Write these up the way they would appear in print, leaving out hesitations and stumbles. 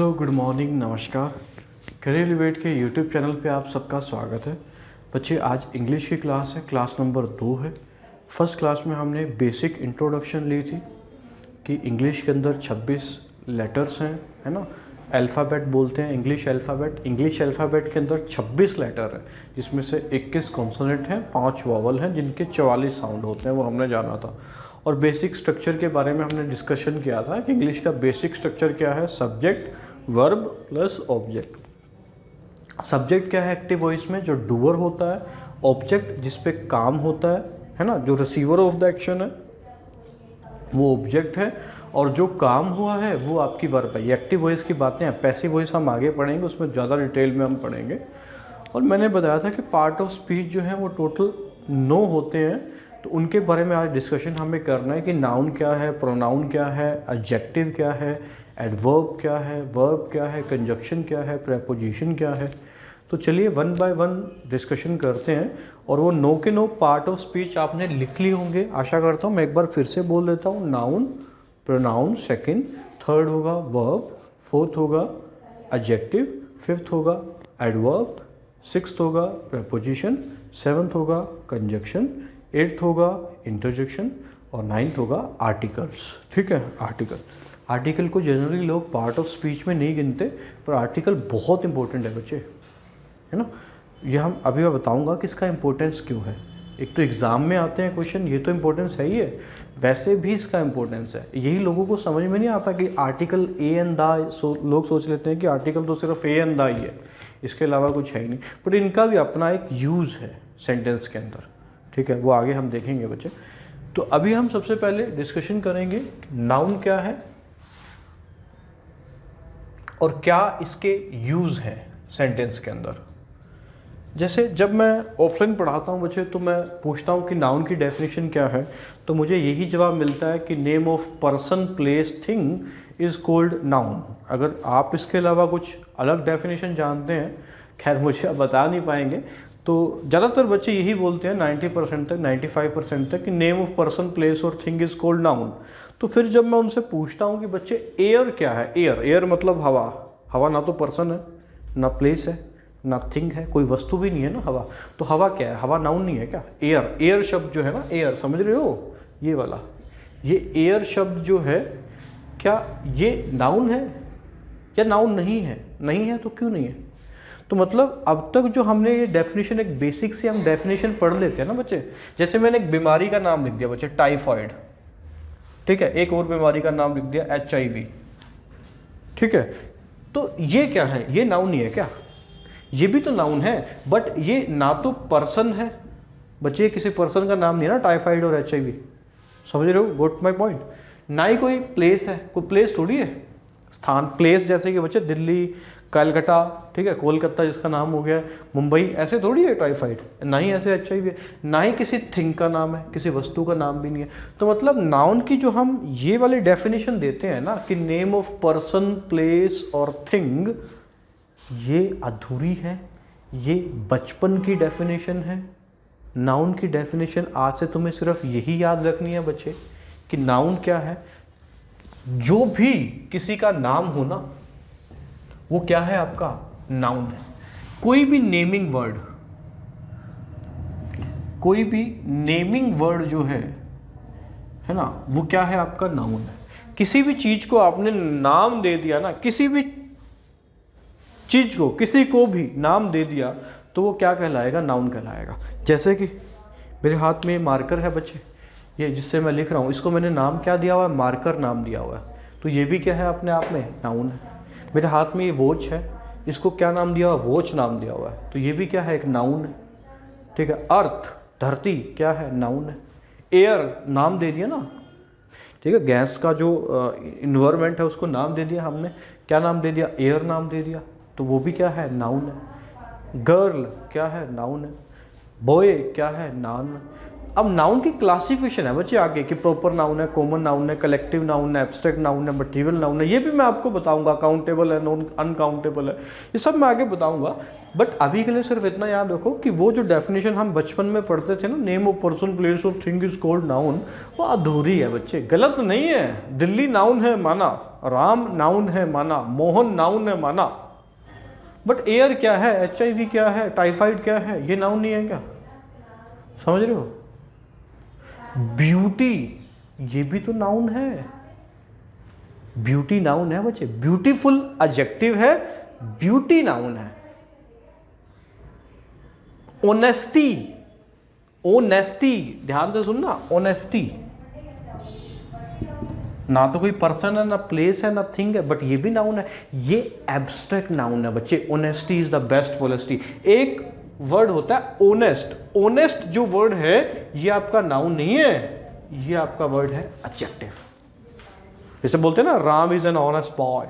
Hello, good morning, नमस्कार। Career elevate के YouTube channel पे आप सबका स्वागत है। बच्चे, आज इंग्लिश की क्लास है, क्लास नंबर 2 है। फर्स्ट क्लास में हमने बेसिक इंट्रोडक्शन ली थी कि इंग्लिश के अंदर 26 लेटर्स हैं, है ना। अल्फ़ाबेट बोलते हैं इंग्लिश अल्फ़ाबेट। इंग्लिश अल्फ़ाबेट के अंदर 26 लेटर हैं, जिसमें से 21 कॉन्सोनेंट हैं, 5 वॉवल हैं, जिनके 44 साउंड होते हैं, वो हमने जाना था। और बेसिक स्ट्रक्चर के बारे में हमने डिस्कशन किया था कि इंग्लिश का बेसिक स्ट्रक्चर क्या है। Subject, verb plus object. Subject क्या है एक्टिव वॉइस में, जो डूअर होता है। ऑब्जेक्ट जिस पे काम होता है ना, जो रिसीवर ऑफ द एक्शन है वो ऑब्जेक्ट है। और जो काम हुआ है वो आपकी वर्ब है। ये एक्टिव वॉइस की बातें हैं। पैसिव वॉइस हम आगे पढ़ेंगे, उसमें ज़्यादा डिटेल में हम पढ़ेंगे। और मैंने बताया था कि पार्ट ऑफ स्पीच जो है वो टोटल 9 होते हैं, तो उनके बारे में आज डिस्कशन हमें करना है कि नाउन क्या है, प्रोनाउन क्या है, एडजेक्टिव क्या है, एडवर्ब क्या है, वर्ब क्या है, कंजक्शन क्या है, प्रेपोजिशन क्या है। तो चलिए वन बाय वन डिस्कशन करते हैं। और वो 9 के 9 पार्ट ऑफ स्पीच आपने लिख लिए होंगे, आशा करता हूँ। मैं एक बार फिर से बोल देता हूँ। नाउन, प्रोनाउन सेकंड, थर्ड होगा वर्ब, फोर्थ होगा एडजेक्टिव, फिफ्थ होगा एडवर्ब, सिक्स्थ होगा प्रेपोजिशन, सेवन्थ होगा कंजक्शन, एट्थ होगा इंटरजेक्शन और नाइन्थ होगा आर्टिकल्स। ठीक है, आर्टिकल को जनरली लोग पार्ट ऑफ स्पीच में नहीं गिनते, पर आर्टिकल बहुत इंपॉर्टेंट है बच्चे, है ना। ये हम अभी मैं बताऊंगा कि इसका इंपॉर्टेंस क्यों है। एक तो एग्ज़ाम में आते हैं क्वेश्चन, ये तो इंपॉर्टेंस है ही है, वैसे भी इसका इंपॉर्टेंस है। यही लोगों को समझ में नहीं आता कि आर्टिकल ए एंड द, लोग सोच लेते हैं कि आर्टिकल तो सिर्फ ए एंड द ही है, इसके अलावा कुछ है ही नहीं। बट इनका भी अपना एक यूज़ है सेंटेंस के अंदर, ठीक है, वो आगे हम देखेंगे बच्चे। तो अभी हम सबसे पहले डिस्कशन करेंगे नाउन क्या है और क्या इसके यूज़ हैं सेंटेंस के अंदर। जैसे जब मैं ऑफलाइन पढ़ाता हूँ बच्चे, तो मैं पूछता हूँ कि नाउन की डेफिनेशन क्या है, तो मुझे यही जवाब मिलता है कि name of person, place, thing is called noun. अगर आप इसके अलावा कुछ अलग डेफिनेशन जानते हैं, खैर मुझे आप बता नहीं पाएंगे, तो ज़्यादातर बच्चे यही बोलते हैं 90% तक, 95% तक कि नेम ऑफ पर्सन, प्लेस और थिंग इज़ कॉल्ड नाउन। तो फिर जब मैं उनसे पूछता हूँ कि बच्चे एयर क्या है, एयर मतलब हवा। हवा ना तो पर्सन है, ना प्लेस है, ना थिंग है, कोई वस्तु भी नहीं है ना हवा। तो हवा क्या है, हवा नाउन नहीं है क्या। एयर शब्द जो है ना, एयर समझ रहे हो, ये वाला, ये एयर शब्द जो है, क्या ये नाउन है या नाउन नहीं है। नहीं है तो क्यों नहीं है। तो मतलब अब तक जो हमने ये डेफिनेशन, एक बेसिक से हम डेफिनेशन पढ़ लेते हैं ना बच्चे। जैसे मैंने एक बीमारी का नाम लिख दिया बच्चे, टाइफाइड, ठीक है। एक और बीमारी का नाम लिख दिया HIV, ठीक है। तो ये क्या है, ये नाउन नहीं है क्या। ये भी तो नाउन है, बट ये ना तो पर्सन है बच्चे, किसी पर्सन का नाम नहीं है ना टाइफाइड और HIV, समझ रहे हो, गोट माई पॉइंट। ना ही कोई प्लेस है, कोई प्लेस थोड़ी है, स्थान, प्लेस जैसे कि बच्चे दिल्ली, कलकत्ता, ठीक है, कोलकाता जिसका नाम हो गया, मुंबई, ऐसे थोड़ी है टाइफाइड। ना ही ऐसे HIV है, ना ही किसी थिंग का नाम है, किसी वस्तु का नाम भी नहीं है। तो मतलब नाउन की जो हम ये वाली डेफिनेशन देते हैं ना कि नेम ऑफ पर्सन, प्लेस और थिंग, ये अधूरी है, ये बचपन की डेफिनेशन है। नाउन की डेफिनेशन आज से तुम्हें सिर्फ यही याद रखनी है बच्चे कि नाउन क्या है। जो भी किसी का नाम हो ना, वो क्या है, आपका नाउन है। कोई भी नेमिंग वर्ड जो है ना, वो क्या है, आपका नाउन है। किसी भी चीज को आपने नाम दे दिया ना, किसी भी चीज को, किसी को भी नाम दे दिया, तो वो क्या कहलाएगा, नाउन कहलाएगा। जैसे कि मेरे हाथ में मार्कर है बच्चे, ये जिससे मैं लिख रहा हूँ, इसको मैंने नाम क्या दिया हुआ है, मार्कर नाम दिया हुआ है। तो ये भी क्या है, अपने आप में नाउन है। मेरे हाथ में ये वॉच है, इसको क्या नाम दिया हुआ, वॉच नाम दिया हुआ है, तो ये भी क्या है, एक नाउन है, ठीक है। अर्थ, धरती क्या है, नाउन है। एयर नाम दे दिया ना, ठीक है। गैस का जो इन्वायरमेंट है उसको नाम दे दिया हमने, क्या नाम दे दिया, एयर नाम दे दिया, तो वो भी क्या है, नाउन है। गर्ल क्या है, नाउन है। बॉय क्या है, नाउन है। अब नाउन की क्लासिफिकेशन है बच्चे आगे कि प्रॉपर नाउन है, कॉमन नाउन है, कलेक्टिव नाउन है, एब्स्ट्रैक्ट नाउन है, मटेरियल नाउन है। ये भी मैं आपको बताऊंगा, काउंटेबल है, नॉन अनकाउंटेबल है, ये सब मैं आगे बताऊंगा। बट अभी के लिए सिर्फ इतना याद रखो कि वो जो डेफिनेशन हम बचपन में पढ़ते थे ना, नेम ऑफ पर्सन, प्लेस और थिंग इज कॉल्ड नाउन, वो अधूरी है बच्चे, गलत नहीं है। दिल्ली नाउन है माना, राम नाउन है माना, मोहन नाउन है माना, बट एयर क्या है, HIV क्या है, टाइफाइड क्या है, ये नाउन नहीं है क्या? समझ रहे हो? ब्यूटी ये भी तो नाउन है, ब्यूटी नाउन है बच्चे, ब्यूटीफुल एडजेक्टिव है, ब्यूटी नाउन है। ऑनेस्टी, ऑनेस्टी ध्यान से सुनना, ऑनेस्टी ना तो कोई पर्सन है, ना प्लेस है, ना थिंग है, बट ये भी नाउन है, ये एब्स्ट्रैक्ट नाउन है बच्चे। Honesty is the best policy. एक वर्ड होता है ऑनेस्ट, ऑनेस्ट जो वर्ड है ये आपका नाउन नहीं है, ये आपका वर्ड है एडजेक्टिव। जैसे बोलते हैं ना, Ram is an honest boy,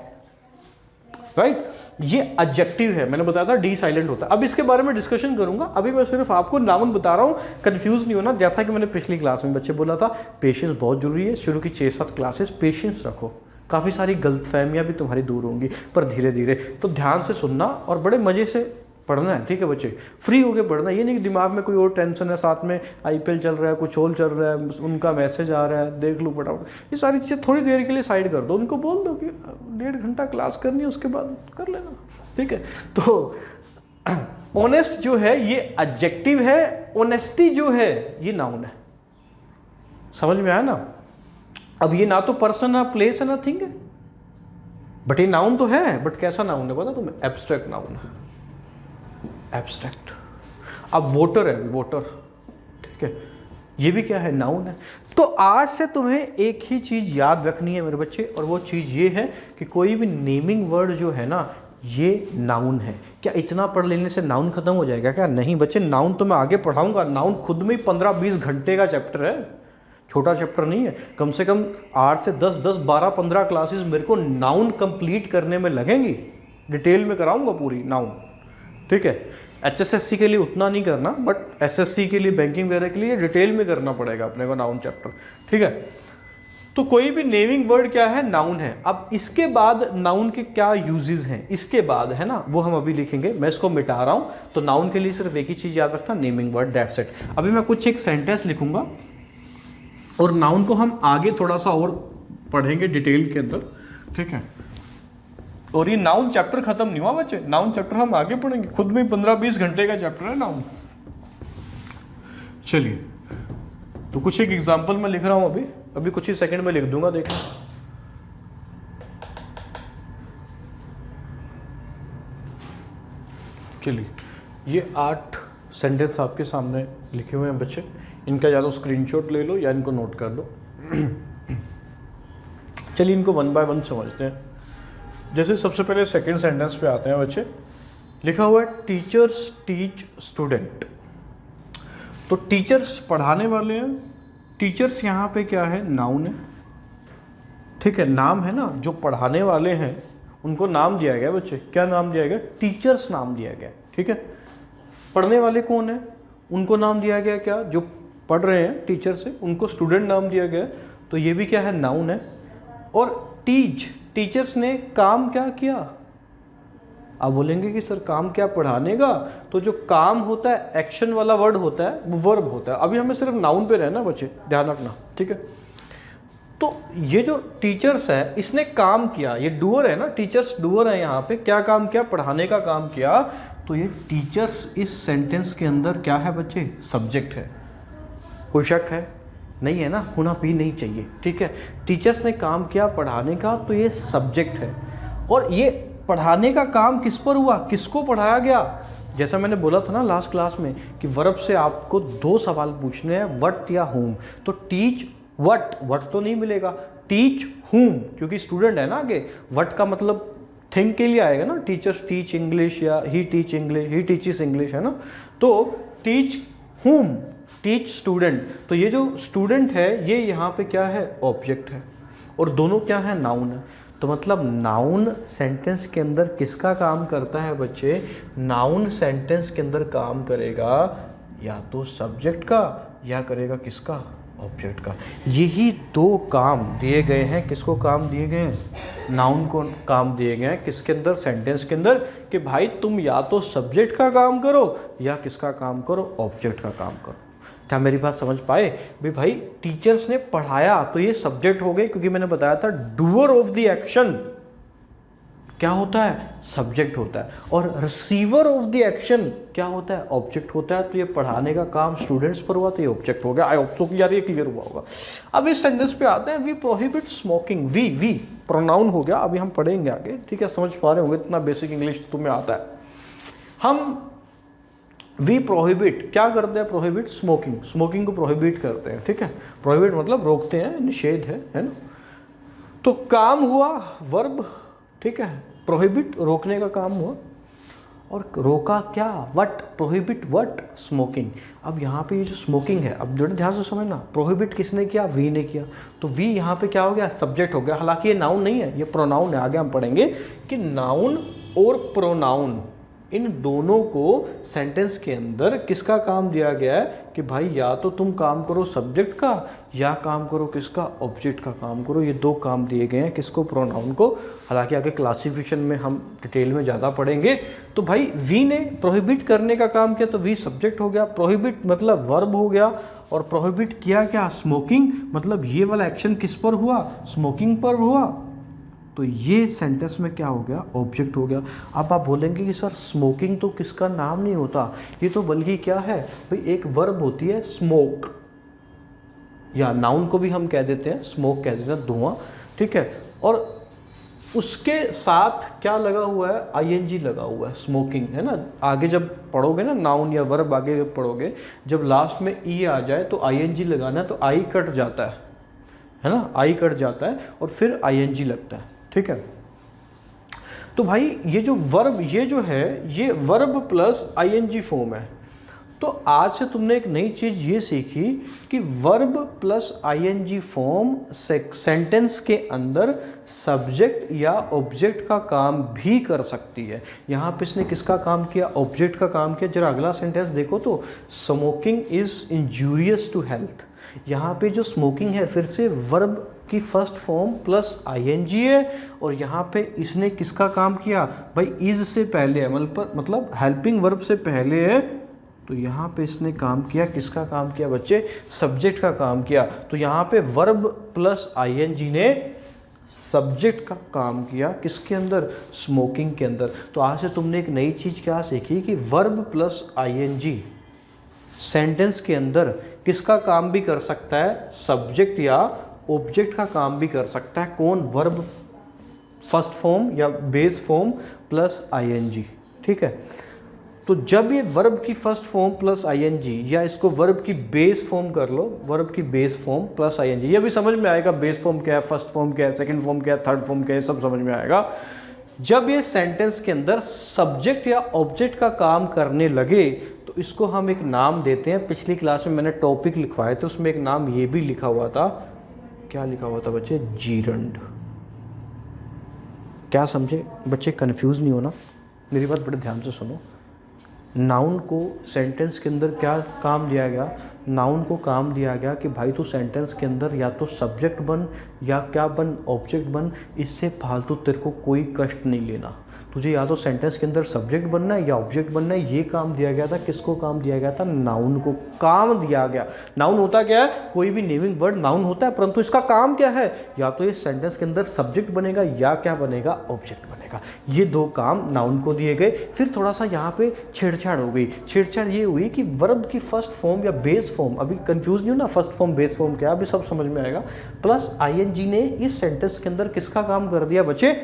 right, ये एडजेक्टिव है। मैंने बताया था डी साइलेंट होता है। अब इसके बारे में डिस्कशन करूंगा, अभी मैं सिर्फ आपको नाउन बता रहा हूँ, कंफ्यूज नहीं होना। जैसा कि मैंने पिछली क्लास में बच्चे बोला था, पेशेंस बहुत जरूरी है। शुरू की 6-7 क्लासेस पेशेंस रखो, काफ़ी सारी गलतफहमियां भी तुम्हारी दूर होंगी, पर धीरे धीरे। तो ध्यान से सुनना और बड़े मज़े से पढ़ना है, ठीक है बच्चे, फ्री होके पढ़ना। ये नहीं कि दिमाग में कोई और टेंशन है, साथ में IPL चल रहा है, कुछ और चल रहा है, उनका मैसेज आ रहा है, देख लो फटाफट। ये सारी चीज़ें थोड़ी देर के लिए साइड कर दो, उनको बोल दो कि 1.5 घंटा क्लास करनी है, उसके बाद कर लेना, ठीक है। तो ऑनेस्ट जो है ये एडजेक्टिव है, ऑनेस्टी जो है ये नाउन है। समझ में आया ना? अब ये ना तो पर्सन है, प्लेस है, ना थिंग है, बट ये नाउन तो है। बट कैसा नाउन है पता तुम्हें? एब्स्ट्रैक्ट नाउन है, एब्स्ट्रैक्ट। अब वोटर है, वोटर, ठीक है, ये भी क्या है? नाउन है। तो आज से तुम्हें एक ही चीज़ याद रखनी है मेरे बच्चे, और वो चीज़ ये है कि कोई भी नेमिंग वर्ड जो है ना, ये नाउन है। क्या इतना पढ़ लेने से नाउन खत्म हो जाएगा क्या? नहीं बच्चे, नाउन तो मैं आगे पढ़ाऊंगा। नाउन खुद में ही 15-20 घंटे का चैप्टर है, छोटा चैप्टर नहीं है। कम से कम 8 से 10, 12-15 क्लासेस मेरे को नाउन कंप्लीट करने में लगेंगी। डिटेल में कराऊंगा पूरी नाउन, ठीक है। HSSC के लिए उतना नहीं करना, बट SSC के लिए, बैंकिंग वगैरह के लिए डिटेल में करना पड़ेगा अपने को नाउन चैप्टर, ठीक है। तो कोई भी नेमिंग वर्ड क्या है? नाउन है। अब इसके बाद नाउन के क्या यूजेस हैं, इसके बाद है ना, वो हम अभी लिखेंगे। मैं इसको मिटा रहा हूँ। तो नाउन के लिए सिर्फ एक ही चीज़ याद रखना, नेमिंग वर्ड, दैट्स इट। अभी मैं कुछ एक सेंटेंस लिखूंगा और नाउन को हम आगे थोड़ा सा और पढ़ेंगे डिटेल के अंदर, ठीक है। और ये नाउन चैप्टर खत्म नहीं हुआ बच्चे, नाउन चैप्टर हम आगे पढ़ेंगे। खुद में 15-20 घंटे का चैप्टर है नाउन। चलिए, तो कुछ एक एग्जांपल मैं लिख रहा हूं, अभी कुछ ही सेकंड में लिख दूंगा, देखो। चलिए, ये 8 सेंटेंस आपके सामने लिखे हुए हैं बच्चे। इनका या तो स्क्रीनशॉट ले लो या इनको नोट कर लो। चलिए, इनको 1 बाय 1 समझते हैं। जैसे सबसे पहले सेकंड सेंटेंस पे आते हैं बच्चे। लिखा हुआ है टीचर्स टीच स्टूडेंट। तो टीचर्स पढ़ाने वाले हैं। टीचर्स यहाँ पे क्या है? नाउन है, ठीक है, नाम है ना। जो पढ़ाने वाले हैं उनको नाम दिया गया बच्चे। क्या नाम दिया गया? टीचर्स नाम दिया गया, ठीक है। पढ़ने वाले कौन है? उनको नाम दिया गया क्या? जो पढ़ रहे हैं, टीचर से, उनको स्टूडेंट नाम दिया गया। तो ये भी क्या है? नाउन है। और टीच, टीचर्स ने काम क्या किया? आप बोलेंगे कि सर काम क्या? पढ़ाने का। तो जो काम होता है, एक्शन वाला वर्ड होता है, वो वर्ब होता है। अभी हमें सिर्फ नाउन पे रहना बच्चे, ध्यान रखना, ठीक है। तो ये जो टीचर्स है, इसने काम किया, ये डूअर है ना, टीचर्स डूअर है। यहाँ पे क्या काम किया? पढ़ाने का काम किया। तो ये टीचर्स इस सेंटेंस के अंदर क्या है बच्चे? सब्जेक्ट है। कोई शक है? नहीं है ना, होना भी नहीं चाहिए, ठीक है। टीचर्स ने काम किया पढ़ाने का, तो ये सब्जेक्ट है। और ये पढ़ाने का काम किस पर हुआ? किसको पढ़ाया गया? जैसा मैंने बोला था ना लास्ट क्लास में कि वर्ब से आपको 2 सवाल पूछने हैं, व्हाट या whom। तो टीच व्हाट, व्हाट तो नहीं मिलेगा। टीच whom, क्योंकि स्टूडेंट है ना आगे। व्हाट का मतलब थिंग के लिए आएगा ना, टीचर्स टीच इंग्लिश या he teach English, he teaches English, है ना। तो टीच whom, टीच स्टूडेंट। तो ये जो स्टूडेंट है, ये यहाँ पे क्या है? ऑब्जेक्ट है। और दोनों क्या है? नाउन है। तो मतलब नाउन सेंटेंस के अंदर किसका काम करता है बच्चे? नाउन सेंटेंस के अंदर काम करेगा या तो सब्जेक्ट का, या करेगा किसका? ऑब्जेक्ट का। यही 2 काम दिए गए हैं। किसको काम दिए गए हैं? नाउन को काम दिए गए हैं। किसके अंदर? सेंटेंस के अंदर। कि भाई तुम या तो सब्जेक्ट का काम करो या किसका काम करो? ऑब्जेक्ट का काम करो। क्या मेरी बात समझ पाए भी भाई? टीचर्स ने पढ़ाया तो ये सब्जेक्ट हो गए, क्योंकि मैंने बताया था डूअर ऑफ द एक्शन क्या होता है? सब्जेक्ट होता है। और रिसीवर ऑफ द एक्शन क्या होता है? ऑब्जेक्ट होता है। तो ये पढ़ाने का काम स्टूडेंट्स पर हुआ तो ये ऑब्जेक्ट हो गया। आई होप सो कि यार ये क्लियर हुआ होगा। अब इस सेंटेंस पे आते हैं, we prohibit smoking. We pronoun हो गया, अभी हम पढ़ेंगे आगे, ठीक है? समझ पा रहे होंगे, इतना बेसिक इंग्लिश तुम्हें आता है। हम वी प्रोहिबिट क्या करते हैं? प्रोहिबिट स्मोकिंग, स्मोकिंग को प्रोहिबिट करते हैं, ठीक है? प्रोहिबिट मतलब रोकते हैं, निषेध है ना? तो काम हुआ वर्ब, ठीक है? प्रोहिबिट रोकने का काम हुआ, और रोका क्या? What, prohibit what? स्मोकिंग। अब यहाँ पे ये जो स्मोकिंग है, अब बड़े ध्यान से समझना, प्रोहिबिट किसने किया? वी ने किया। तो वी यहाँ पे क्या हो गया? सब्जेक्ट हो गया। हालांकि ये नाउन नहीं है, ये प्रोनाउन है। आगे हम पढ़ेंगे कि नाउन और प्रोनाउन इन दोनों को सेंटेंस के अंदर किसका काम दिया गया है कि भाई या तो तुम काम करो सब्जेक्ट का, या काम करो किसका? ऑब्जेक्ट का काम करो। ये दो काम दिए गए हैं किसको? प्रोनाउन को। हालांकि आगे क्लासिफिकेशन में हम डिटेल में ज़्यादा पढ़ेंगे। तो भाई वी ने प्रोहिबिट करने का काम किया, तो वी सब्जेक्ट हो गया, प्रोहिबिट मतलब वर्ब हो गया, और प्रोहिबिट किया क्या? स्मोकिंग। मतलब ये वाला एक्शन किस पर हुआ? स्मोकिंग पर हुआ। तो ये सेंटेंस में क्या हो गया? ऑब्जेक्ट हो गया। अब आप बोलेंगे कि सर स्मोकिंग तो किसका नाम नहीं होता, ये तो बल्कि क्या है भाई? एक वर्ब होती है स्मोक, या नाउन को भी हम कह देते हैं स्मोक, कह देते हैं धुआं, ठीक है? और उसके साथ क्या लगा हुआ है? आईएनजी लगा हुआ है, स्मोकिंग, है ना? आगे जब पढ़ोगे ना नाउन या वर्ब, आगे जब पढ़ोगे, जब लास्ट में ई आ जाए तो आईएनजी लगाना है, तो आई कट जाता है ना? आई कट जाता है और फिर आईएनजी लगता है, ठीक है? तो भाई ये जो वर्ब, ये जो है, ये वर्ब प्लस आईएनजी फॉर्म है। तो आज से तुमने एक नई चीज़ ये सीखी कि verb plus ING form sentence के अंदर सब्जेक्ट या ऑब्जेक्ट का काम भी कर सकती है। यहाँ पे इसने किसका काम किया? ऑब्जेक्ट का काम किया। जरा अगला सेंटेंस देखो तो, smoking is injurious to health. यहाँ पे जो स्मोकिंग है फिर से वर्ब की फर्स्ट फॉर्म प्लस आईएनजी है, और यहाँ पे इसने किसका काम किया? भाई इज से पहले है, मतलब हेल्पिंग वर्ब से पहले है, तो यहाँ पे इसने काम किया, किसका काम किया बच्चे? सब्जेक्ट का काम किया। तो यहाँ पे वर्ब प्लस आईएनजी ने सब्जेक्ट का काम किया, किसके अंदर? स्मोकिंग के अंदर। तो आज से तुमने एक नई चीज़ क्या सीखी कि वर्ब प्लस आईएनजी सेंटेंस के अंदर किसका काम भी कर सकता है? सब्जेक्ट या ऑब्जेक्ट का काम भी कर सकता है। कौन? वर्ब फर्स्ट फॉर्म या बेस फॉर्म प्लस आईएनजी, ठीक है? तो जब ये वर्ब की फर्स्ट फॉर्म प्लस आईएनजी, या इसको वर्ब की बेस फॉर्म कर लो, वर्ब की बेस फॉर्म प्लस आईएनजी, ये भी समझ में आएगा बेस फॉर्म क्या है, फर्स्ट फॉर्म क्या है, सेकंड फॉर्म क्या है, थर्ड फॉर्म क्या है, सब समझ में आएगा। जब ये सेंटेंस के अंदर सब्जेक्ट या ऑब्जेक्ट का काम करने लगे तो इसको हम एक नाम देते हैं। पिछली क्लास में मैंने टॉपिक लिखवाए थे, उसमें एक नाम ये भी लिखा हुआ था। क्या लिखा हुआ था बच्चे? जीरंड। क्या समझे बच्चे? कंफ्यूज नहीं होना, मेरी बात बड़े ध्यान से सुनो। नाउन को सेंटेंस के अंदर क्या काम दिया गया? नाउन को काम दिया गया कि भाई तू सेंटेंस के अंदर या तो सब्जेक्ट बन या क्या बन? ऑब्जेक्ट बन। इससे फालतू तेरे को कोई कष्ट नहीं लेना। तुझे या तो सेंटेंस के अंदर सब्जेक्ट बनना है या ऑब्जेक्ट बनना है। ये काम दिया गया था। किसको काम दिया गया था? नाउन को काम दिया गया। नाउन होता क्या है? कोई भी नेमिंग वर्ड नाउन होता है, परंतु इसका काम क्या है? या तो ये सेंटेंस के अंदर सब्जेक्ट बनेगा या क्या बनेगा? ऑब्जेक्ट बनेगा। ये दो काम नाउन को दिए गए। फिर थोड़ा सा यहाँ पे छेड़छाड़ हो गई। छेड़छाड़ ये हुई कि वर्ब की फर्स्ट फॉर्म या बेस फॉर्म, अभी कंफ्यूज नहीं हो ना, फर्स्ट फॉर्म बेस फॉर्म क्या, अभी सब समझ में आएगा। प्लस आईएनजी ने इस सेंटेंस के अंदर किसका काम कर दिया बच्चे?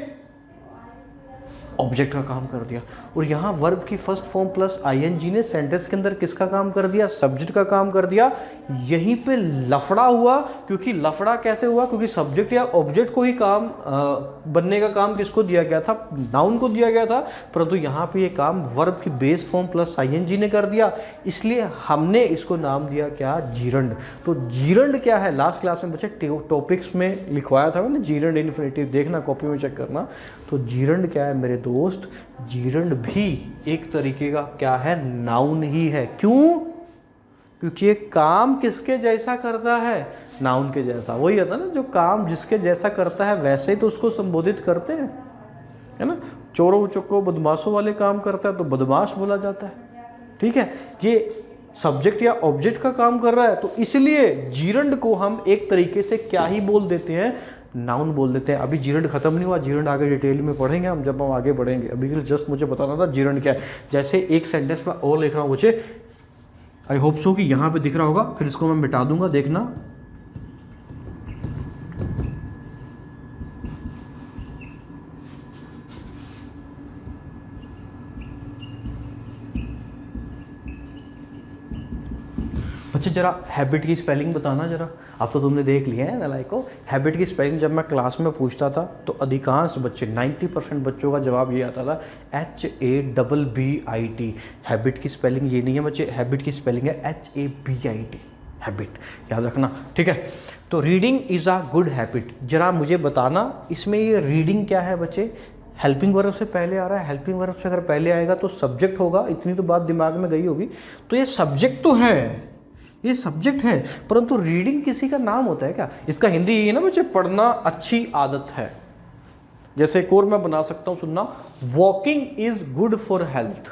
ऑब्जेक्ट का काम कर दिया। और यहाँ वर्ब की फर्स्ट फॉर्म प्लस आईएनजी ने सेंटेंस के अंदर किसका काम कर दिया? सब्जेक्ट का काम कर दिया। यहीं पे लफड़ा हुआ। क्योंकि लफड़ा कैसे हुआ? क्योंकि सब्जेक्ट या ऑब्जेक्ट को ही काम बनने का काम किसको दिया गया था? नाउन को दिया गया था, परंतु यहाँ पे ये काम वर्ब की बेस फॉर्म प्लस आईएनजी ने कर दिया। इसलिए हमने इसको नाम दिया क्या? जीरंड। तो जीरंड क्या है? लास्ट क्लास में बच्चे टॉपिक्स में लिखवाया था मैंने, जीरंड इन्फिनेटिव, देखना कॉपी में चेक करना। तो जीरंड क्या है मेरे दोस्त? जीरंड भी एक तरीके का क्या है? नाउन ही है। क्यों? क्योंकि ये काम किसके जैसा करता है? नाउन के जैसा। वही होता है ना, जो काम जिसके जैसा करता है वैसे ही तो उसको संबोधित करते हैं, है ना। चोरों चक्कों बदमाशों वाले काम करता है तो बदमाश बोला जाता है, ठीक है। ये सब्जेक्ट या ऑब्जेक्ट का काम कर रहा है, तो इसलिए जीरंड को हम एक तरीके से क्या ही बोल देते हैं, नाउन बोल देते हैं। अभी जीरंड खत्म नहीं हुआ, जीरंड आगे डिटेल में पढ़ेंगे हम जब हम आगे बढ़ेंगे। अभी के लिए जस्ट मुझे बताना था जीरंड क्या है। जैसे एक सेंटेंस में और लिख रहा हूँ मुझे, आई होप सो कि यहाँ पे दिख रहा होगा, फिर इसको मैं मिटा दूंगा, देखना। बच्चे जरा हैबिट की स्पेलिंग बताना जरा। अब तो तुमने देख लिया है नालायक को, हैबिट की स्पेलिंग जब मैं क्लास में पूछता था तो अधिकांश बच्चे 90% बच्चों का जवाब ये आता था HABBIT। हैबिट की स्पेलिंग ये नहीं है बच्चे, हैबिट की स्पेलिंग है HABIT, हैबिट, याद रखना, ठीक है। तो reading is a good habit, जरा मुझे बताना इसमें ये रीडिंग क्या है बच्चे। हेल्पिंग वर्ब से पहले आ रहा है, हेल्पिंग वर्ब से अगर पहले आएगा तो सब्जेक्ट होगा, इतनी तो बात दिमाग में गई होगी। तो ये सब्जेक्ट तो है, ये सब्जेक्ट है, परंतु रीडिंग किसी का नाम होता है क्या? इसका हिंदी ये ना बच्चे, पढ़ना अच्छी आदत है। जैसे एक और मैं बना सकता हूं, सुनना, walking is good for health,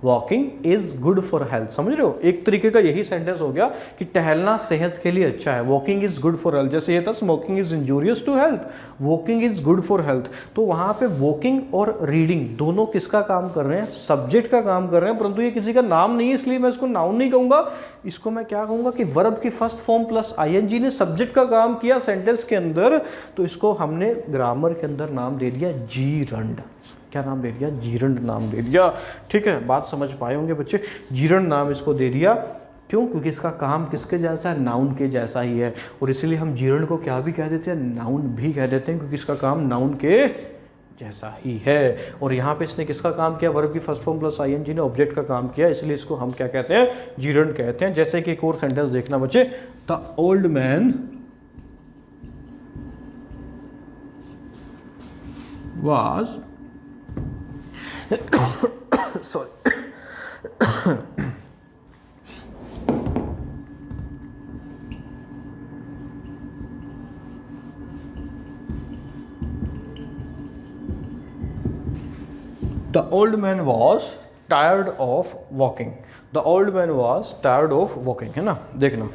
walking is good for health, समझ रहे हो? एक तरीके का यही सेंटेंस हो गया कि टहलना सेहत के लिए अच्छा है, walking is good for health. जैसे ये था smoking is injurious to health, walking is good for health. तो वहां पे वॉकिंग और रीडिंग दोनों किसका काम कर रहे हैं? सब्जेक्ट का काम कर रहे हैं, परंतु ये किसी का नाम नहीं है, इसलिए मैं इसको नाउन नहीं कहूंगा। इसको मैं क्या कहूंगा कि वर्ब की फर्स्ट फॉर्म प्लस आईएनजी ने सब्जेक्ट का काम किया सेंटेंस के अंदर, तो इसको हमने ग्रामर के अंदर नाम दे दिया जीरंड। क्या नाम दे दिया? जीरंड नाम दे दिया, ठीक है। बात समझ पाए होंगे बच्चे, जीरंड नाम इसको दे दिया। क्यों? क्योंकि इसका काम किसके जैसा है? नाउन के जैसा ही है, और इसलिए हम जीरंड को क्या भी कह देते हैं? नाउन भी कह देते हैं, क्योंकि इसका काम नाउन के जैसा ही है। और यहाँ पे इसने किसका काम किया? वर्ब की फर्स्ट फॉर्म प्लस आईएनजी ने ऑब्जेक्ट का काम किया, इसलिए इसको हम क्या कहते हैं? जीरंड कहते हैं। जैसे कि एक और सेंटेंस देखना बच्चे, the old man was sorry the old man was tired of walking, the old man was tired of walking, है ना? देखना,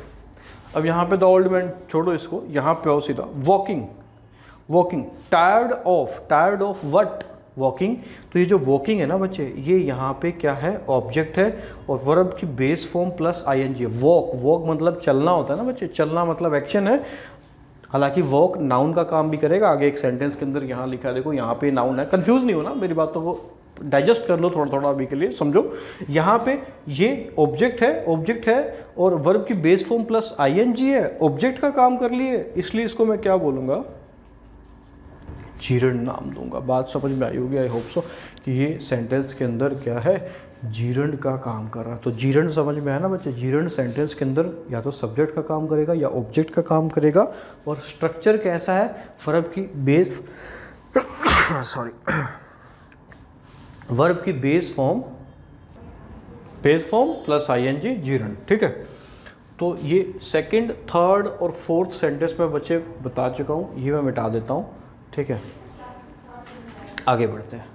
अब यहाँ पे द ओल्ड मैन छोड़ो इसको, यहाँ पे आओ सीधा, walking, walking, tired of what? Walking. तो ये जो वॉकिंग है ना बच्चे, ये यहाँ पे क्या है? ऑब्जेक्ट है, और वर्ब की base form plus ING. Walk मतलब चलना होता है ना बच्चे, चलना मतलब एक्शन है। हालांकि वॉक नाउन का काम भी करेगा, आगे एक सेंटेंस के अंदर यहाँ लिखा है, देखो यहाँ पे नाउन है। कंफ्यूज नहीं होना, मेरी बातों को डाइजेस्ट कर लो थोड़ा थोड़ा अभी के लिए, समझो। यहाँ पे ये ऑब्जेक्ट है और वर्ब की बेस फॉर्म प्लस आईएनजी है, ऑब्जेक्ट का काम कर लिए, इसलिए इसको मैं क्या बोलूँगा? जीरंड नाम दूंगा। बात समझ में आई होगी, आई होप सो, कि ये सेंटेंस के अंदर क्या है? जीरंड का काम कर रहा है। तो जीरंड समझ में आया ना बच्चे? जीरंड सेंटेंस के अंदर या तो सब्जेक्ट का काम करेगा या ऑब्जेक्ट का काम करेगा। और स्ट्रक्चर कैसा है? वर्ब की बेस वर्ब की base form plus ING, gerund, ठीक है। तो ये सेकंड, थर्ड और फोर्थ सेंटेंस में बच्चे बता चुका हूँ, ये मैं मिटा देता हूँ, ठीक है। आगे बढ़ते हैं।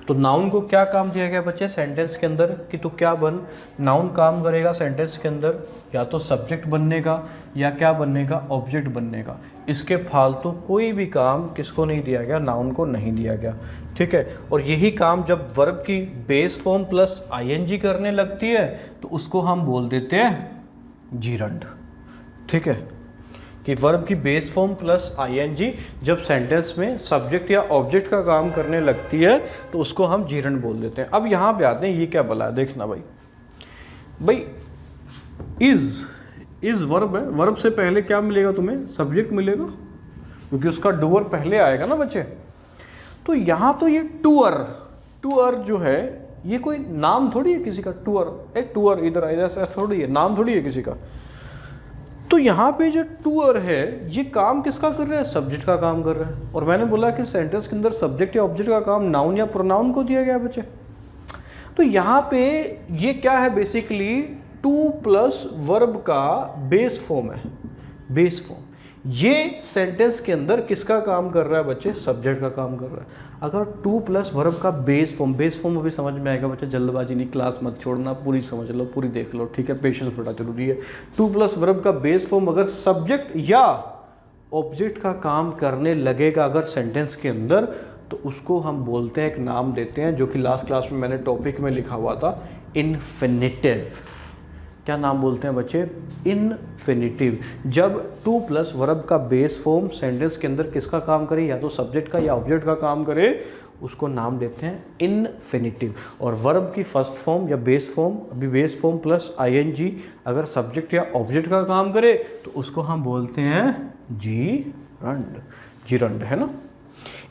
तो नाउन को क्या काम दिया गया बच्चे सेंटेंस के अंदर कि तू क्या बन? नाउन काम करेगा सेंटेंस के अंदर या तो सब्जेक्ट बनने का या क्या बनने का? ऑब्जेक्ट बनने का। इसके फालतू कोई भी काम किसको नहीं दिया गया? नाउन को नहीं दिया गया, ठीक है। और यही काम जब वर्ब की बेस फॉर्म प्लस आईएनजी करने लगती है तो उसको हम बोल देते हैं जीरंड, ठीक है। कि वर्ब की बेस फॉर्म प्लस आईएनजी जब सेंटेंस में सब्जेक्ट या ऑब्जेक्ट का काम करने लगती है तो उसको हम जीरंड बोल देते हैं। अब यहाँ पे आते हैं, ये क्या बोला है देखना भाई इज वर्ब है, वर्ब से पहले क्या मिलेगा तुम्हें? सब्जेक्ट मिलेगा, क्योंकि उसका डूअर पहले आएगा ना बच्चे। तो यहाँ तो ये टूअर जो है ये कोई नाम थोड़ी है किसी का। टूअर इधर ऐसा थोड़ी है, नाम थोड़ी है किसी का। तो यहाँ पे जो टूअर है ये काम किसका कर रहा है? सब्जेक्ट का काम कर रहा है। और मैंने बोला कि सेंटेंस के अंदर सब्जेक्ट या ऑब्जेक्ट का काम नाउन या प्रोनाउन को दिया गया बच्चे। तो यहाँ पे ये क्या है? बेसिकली टू प्लस वर्ब का बेस फॉर्म है, बेस फॉर्म। ये सेंटेंस के अंदर किसका काम कर रहा है बच्चे? सब्जेक्ट का काम कर रहा है। अगर टू प्लस वर्ब का बेस फॉर्म अभी समझ में आएगा बच्चे, जल्दबाजी नहीं, क्लास मत छोड़ना, पूरी समझ लो, पूरी देख लो, ठीक है, पेशेंस बड़ा जरूरी है। टू प्लस वर्ब का बेस फॉर्म अगर सब्जेक्ट या ऑब्जेक्ट का काम करने लगेगा अगर सेंटेंस के अंदर, तो उसको हम बोलते हैं, एक नाम देते हैं, जो कि लास्ट क्लास में मैंने टॉपिक में लिखा हुआ था, इन्फिनिटिव। क्या नाम बोलते हैं बच्चे? इन्फिनिटिव। जब टू प्लस वर्ब का बेस फॉर्म सेंटेंस के अंदर किसका काम करे, या तो सब्जेक्ट का या ऑब्जेक्ट का काम करे, उसको नाम देते हैं इन्फिनिटिव। और वर्ब की फर्स्ट फॉर्म या बेस फॉर्म, अभी बेस फॉर्म प्लस आईएनजी अगर सब्जेक्ट या ऑब्जेक्ट का काम करे तो उसको हम बोलते हैं जीरंड। जीरंड है ना।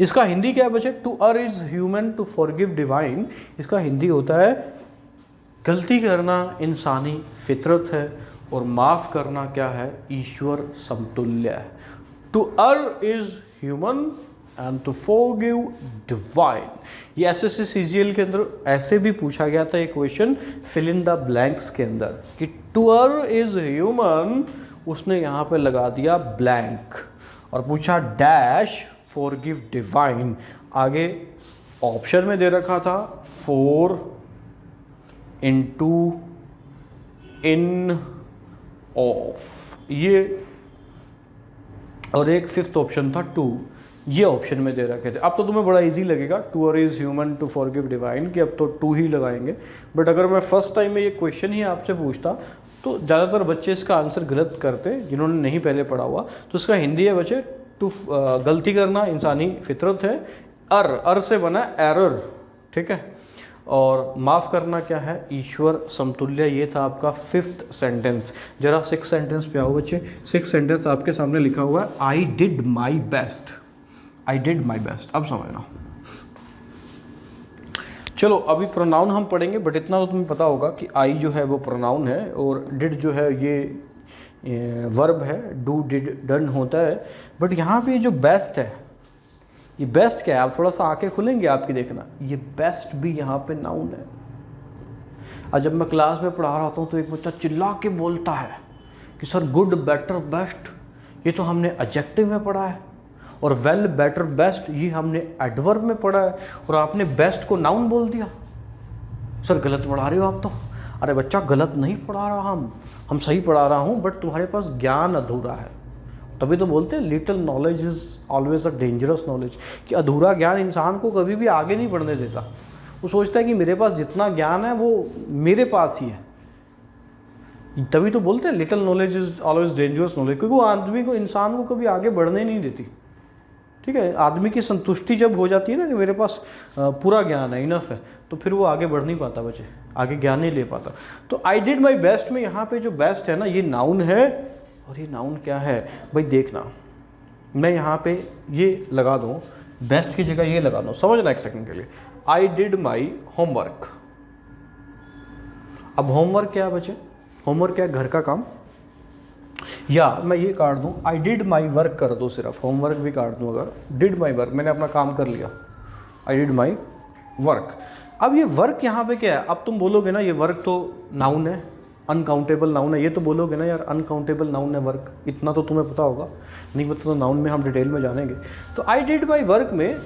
इसका हिंदी क्या है बच्चे? To err is human to forgive divine. इसका हिंदी होता है गलती करना इंसानी फितरत है और माफ़ करना क्या है? ईश्वर समतुल्य है। To err is human and to forgive divine. ये एसएससी सीजीएल के अंदर ऐसे भी पूछा गया था एक question fill in the blanks के अंदर कि टू अर इज ह्यूमन, उसने यहाँ पे लगा दिया ब्लैंक और पूछा डैश फॉरगिव डिवाइन। आगे ऑप्शन में दे रखा था फोर इनटू इन ऑफ, ये, और एक फिफ्थ ऑप्शन था टू, ये ऑप्शन में दे रखे थे। अब तो तुम्हें बड़ा इजी लगेगा, to err is human to forgive divine, कि अब तो टू ही लगाएंगे। बट अगर मैं फर्स्ट टाइम में ये क्वेश्चन ही आपसे पूछता तो ज़्यादातर बच्चे इसका आंसर गलत करते, जिन्होंने नहीं पहले पढ़ा हुआ। तो इसका हिंदी है बच्चे टू, गलती करना इंसानी फितरत है, अर से बना एरर, ठीक है, और माफ़ करना क्या है? ईश्वर समतुल्य। ये था आपका फिफ्थ सेंटेंस। जरा सिक्स सेंटेंस पे आओ बच्चे। सिक्स सेंटेंस आपके सामने लिखा हुआ है I did my best. I did my best, अब समझना। चलो अभी प्रोनाउन हम पढ़ेंगे, बट इतना तो तुम्हें पता होगा कि आई जो है वो प्रोनाउन है और डिड जो है ये वर्ब है, डू डिड डन होता है। बट यहाँ पे जो बेस्ट है, ये बेस्ट क्या है? आप थोड़ा सा आंखें खुलेंगे आपकी, देखना, ये बेस्ट भी यहाँ पे नाउन है। और जब मैं क्लास में पढ़ा रहा होता हूँ तो एक बच्चा चिल्ला के बोलता है कि सर गुड, बेटर, बेस्ट ये तो हमने एडजेक्टिव में पढ़ा है, और वेल, बेटर, बेस्ट ये हमने एडवर्ब में पढ़ा है, और आपने बेस्ट को नाउन बोल दिया। सर गलत पढ़ा रहे हो आप तो। अरे बच्चा गलत नहीं पढ़ा रहा, हम सही पढ़ा रहा हूँ, बट तुम्हारे पास ज्ञान अधूरा है। तभी तो बोलते हैं little knowledge is always a dangerous knowledge, कि अधूरा ज्ञान इंसान को कभी भी आगे नहीं बढ़ने देता। वो सोचता है कि मेरे पास जितना ज्ञान है वो मेरे पास ही है। तभी तो बोलते हैं little knowledge is always dangerous knowledge, क्योंकि वो आदमी को, इंसान को कभी आगे बढ़ने नहीं देती। ठीक है, आदमी की संतुष्टि जब हो जाती है ना कि मेरे पास पूरा ज्ञान है, इनफ है, तो फिर वो आगे बढ़ नहीं पाता बच्चे, आगे ज्ञान नहीं ले पाता। तो आई डिड माई बेस्ट में यहाँ पे जो बेस्ट है ना, ये नाउन है। और ये नाउन क्या है भाई? देखना, मैं यहाँ पे ये लगा दूँ, बेस्ट की जगह ये लगा दूँ, समझना एक सेकंड के लिए। I did my homework. अब होमवर्क क्या है बच्चे? होमवर्क क्या है? घर का काम। या मैं ये काट दूँ, आई डिड माई वर्क कर दो, सिर्फ होमवर्क भी काट दूँ अगर। डिड माई वर्क, मैंने अपना काम कर लिया, आई डिड माई वर्क। अब ये वर्क यहाँ पे क्या है? अब तुम बोलोगे ना ये वर्क तो नाउन है, अनकाउंटेबल नाउन है, ये तो बोलोगे ना यार अनकाउंटेबल नाउन है वर्क, इतना तो तुम्हें पता होगा। नहीं पता तो नाउन में हम डिटेल में जानेंगे। तो आई डिड माई वर्क में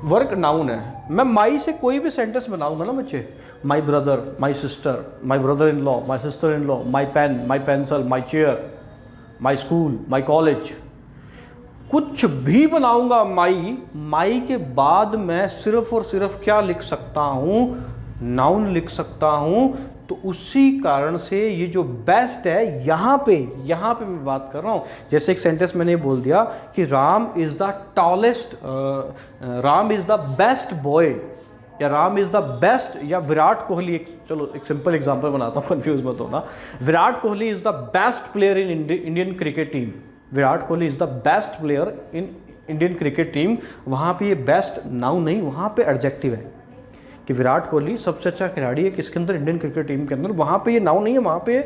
वर्क नाउन है। मैं माई से कोई भी सेंटेंस बनाऊंगा ना बच्चे, my brother, my sister, my brother in law, my sister in law, my pen, my pencil, my chair, my school, my college, कुछ भी बनाऊंगा माई के बाद मैं सिर्फ और सिर्फ क्या लिख सकता हूँ? नाउन लिख सकता हूँ। तो उसी कारण से ये जो बेस्ट है यहाँ पे मैं बात कर रहा हूँ। जैसे एक सेंटेंस मैंने बोल दिया कि Ram is the tallest, Ram is the best boy, या राम इज़ द बेस्ट, या विराट कोहली, चलो एक सिंपल एग्जांपल बनाता हूँ, कंफ्यूज मत होना। Virat Kohli is the best player in Indian cricket team. Virat Kohli is the best player in Indian cricket team. वहाँ पे ये बेस्ट नाउन नहीं, वहाँ पे एडजेक्टिव है कि विराट कोहली सबसे अच्छा खिलाड़ी है किसके अंदर? इंडियन क्रिकेट टीम के अंदर। वहाँ पे ये नाउन नहीं है, वहाँ पे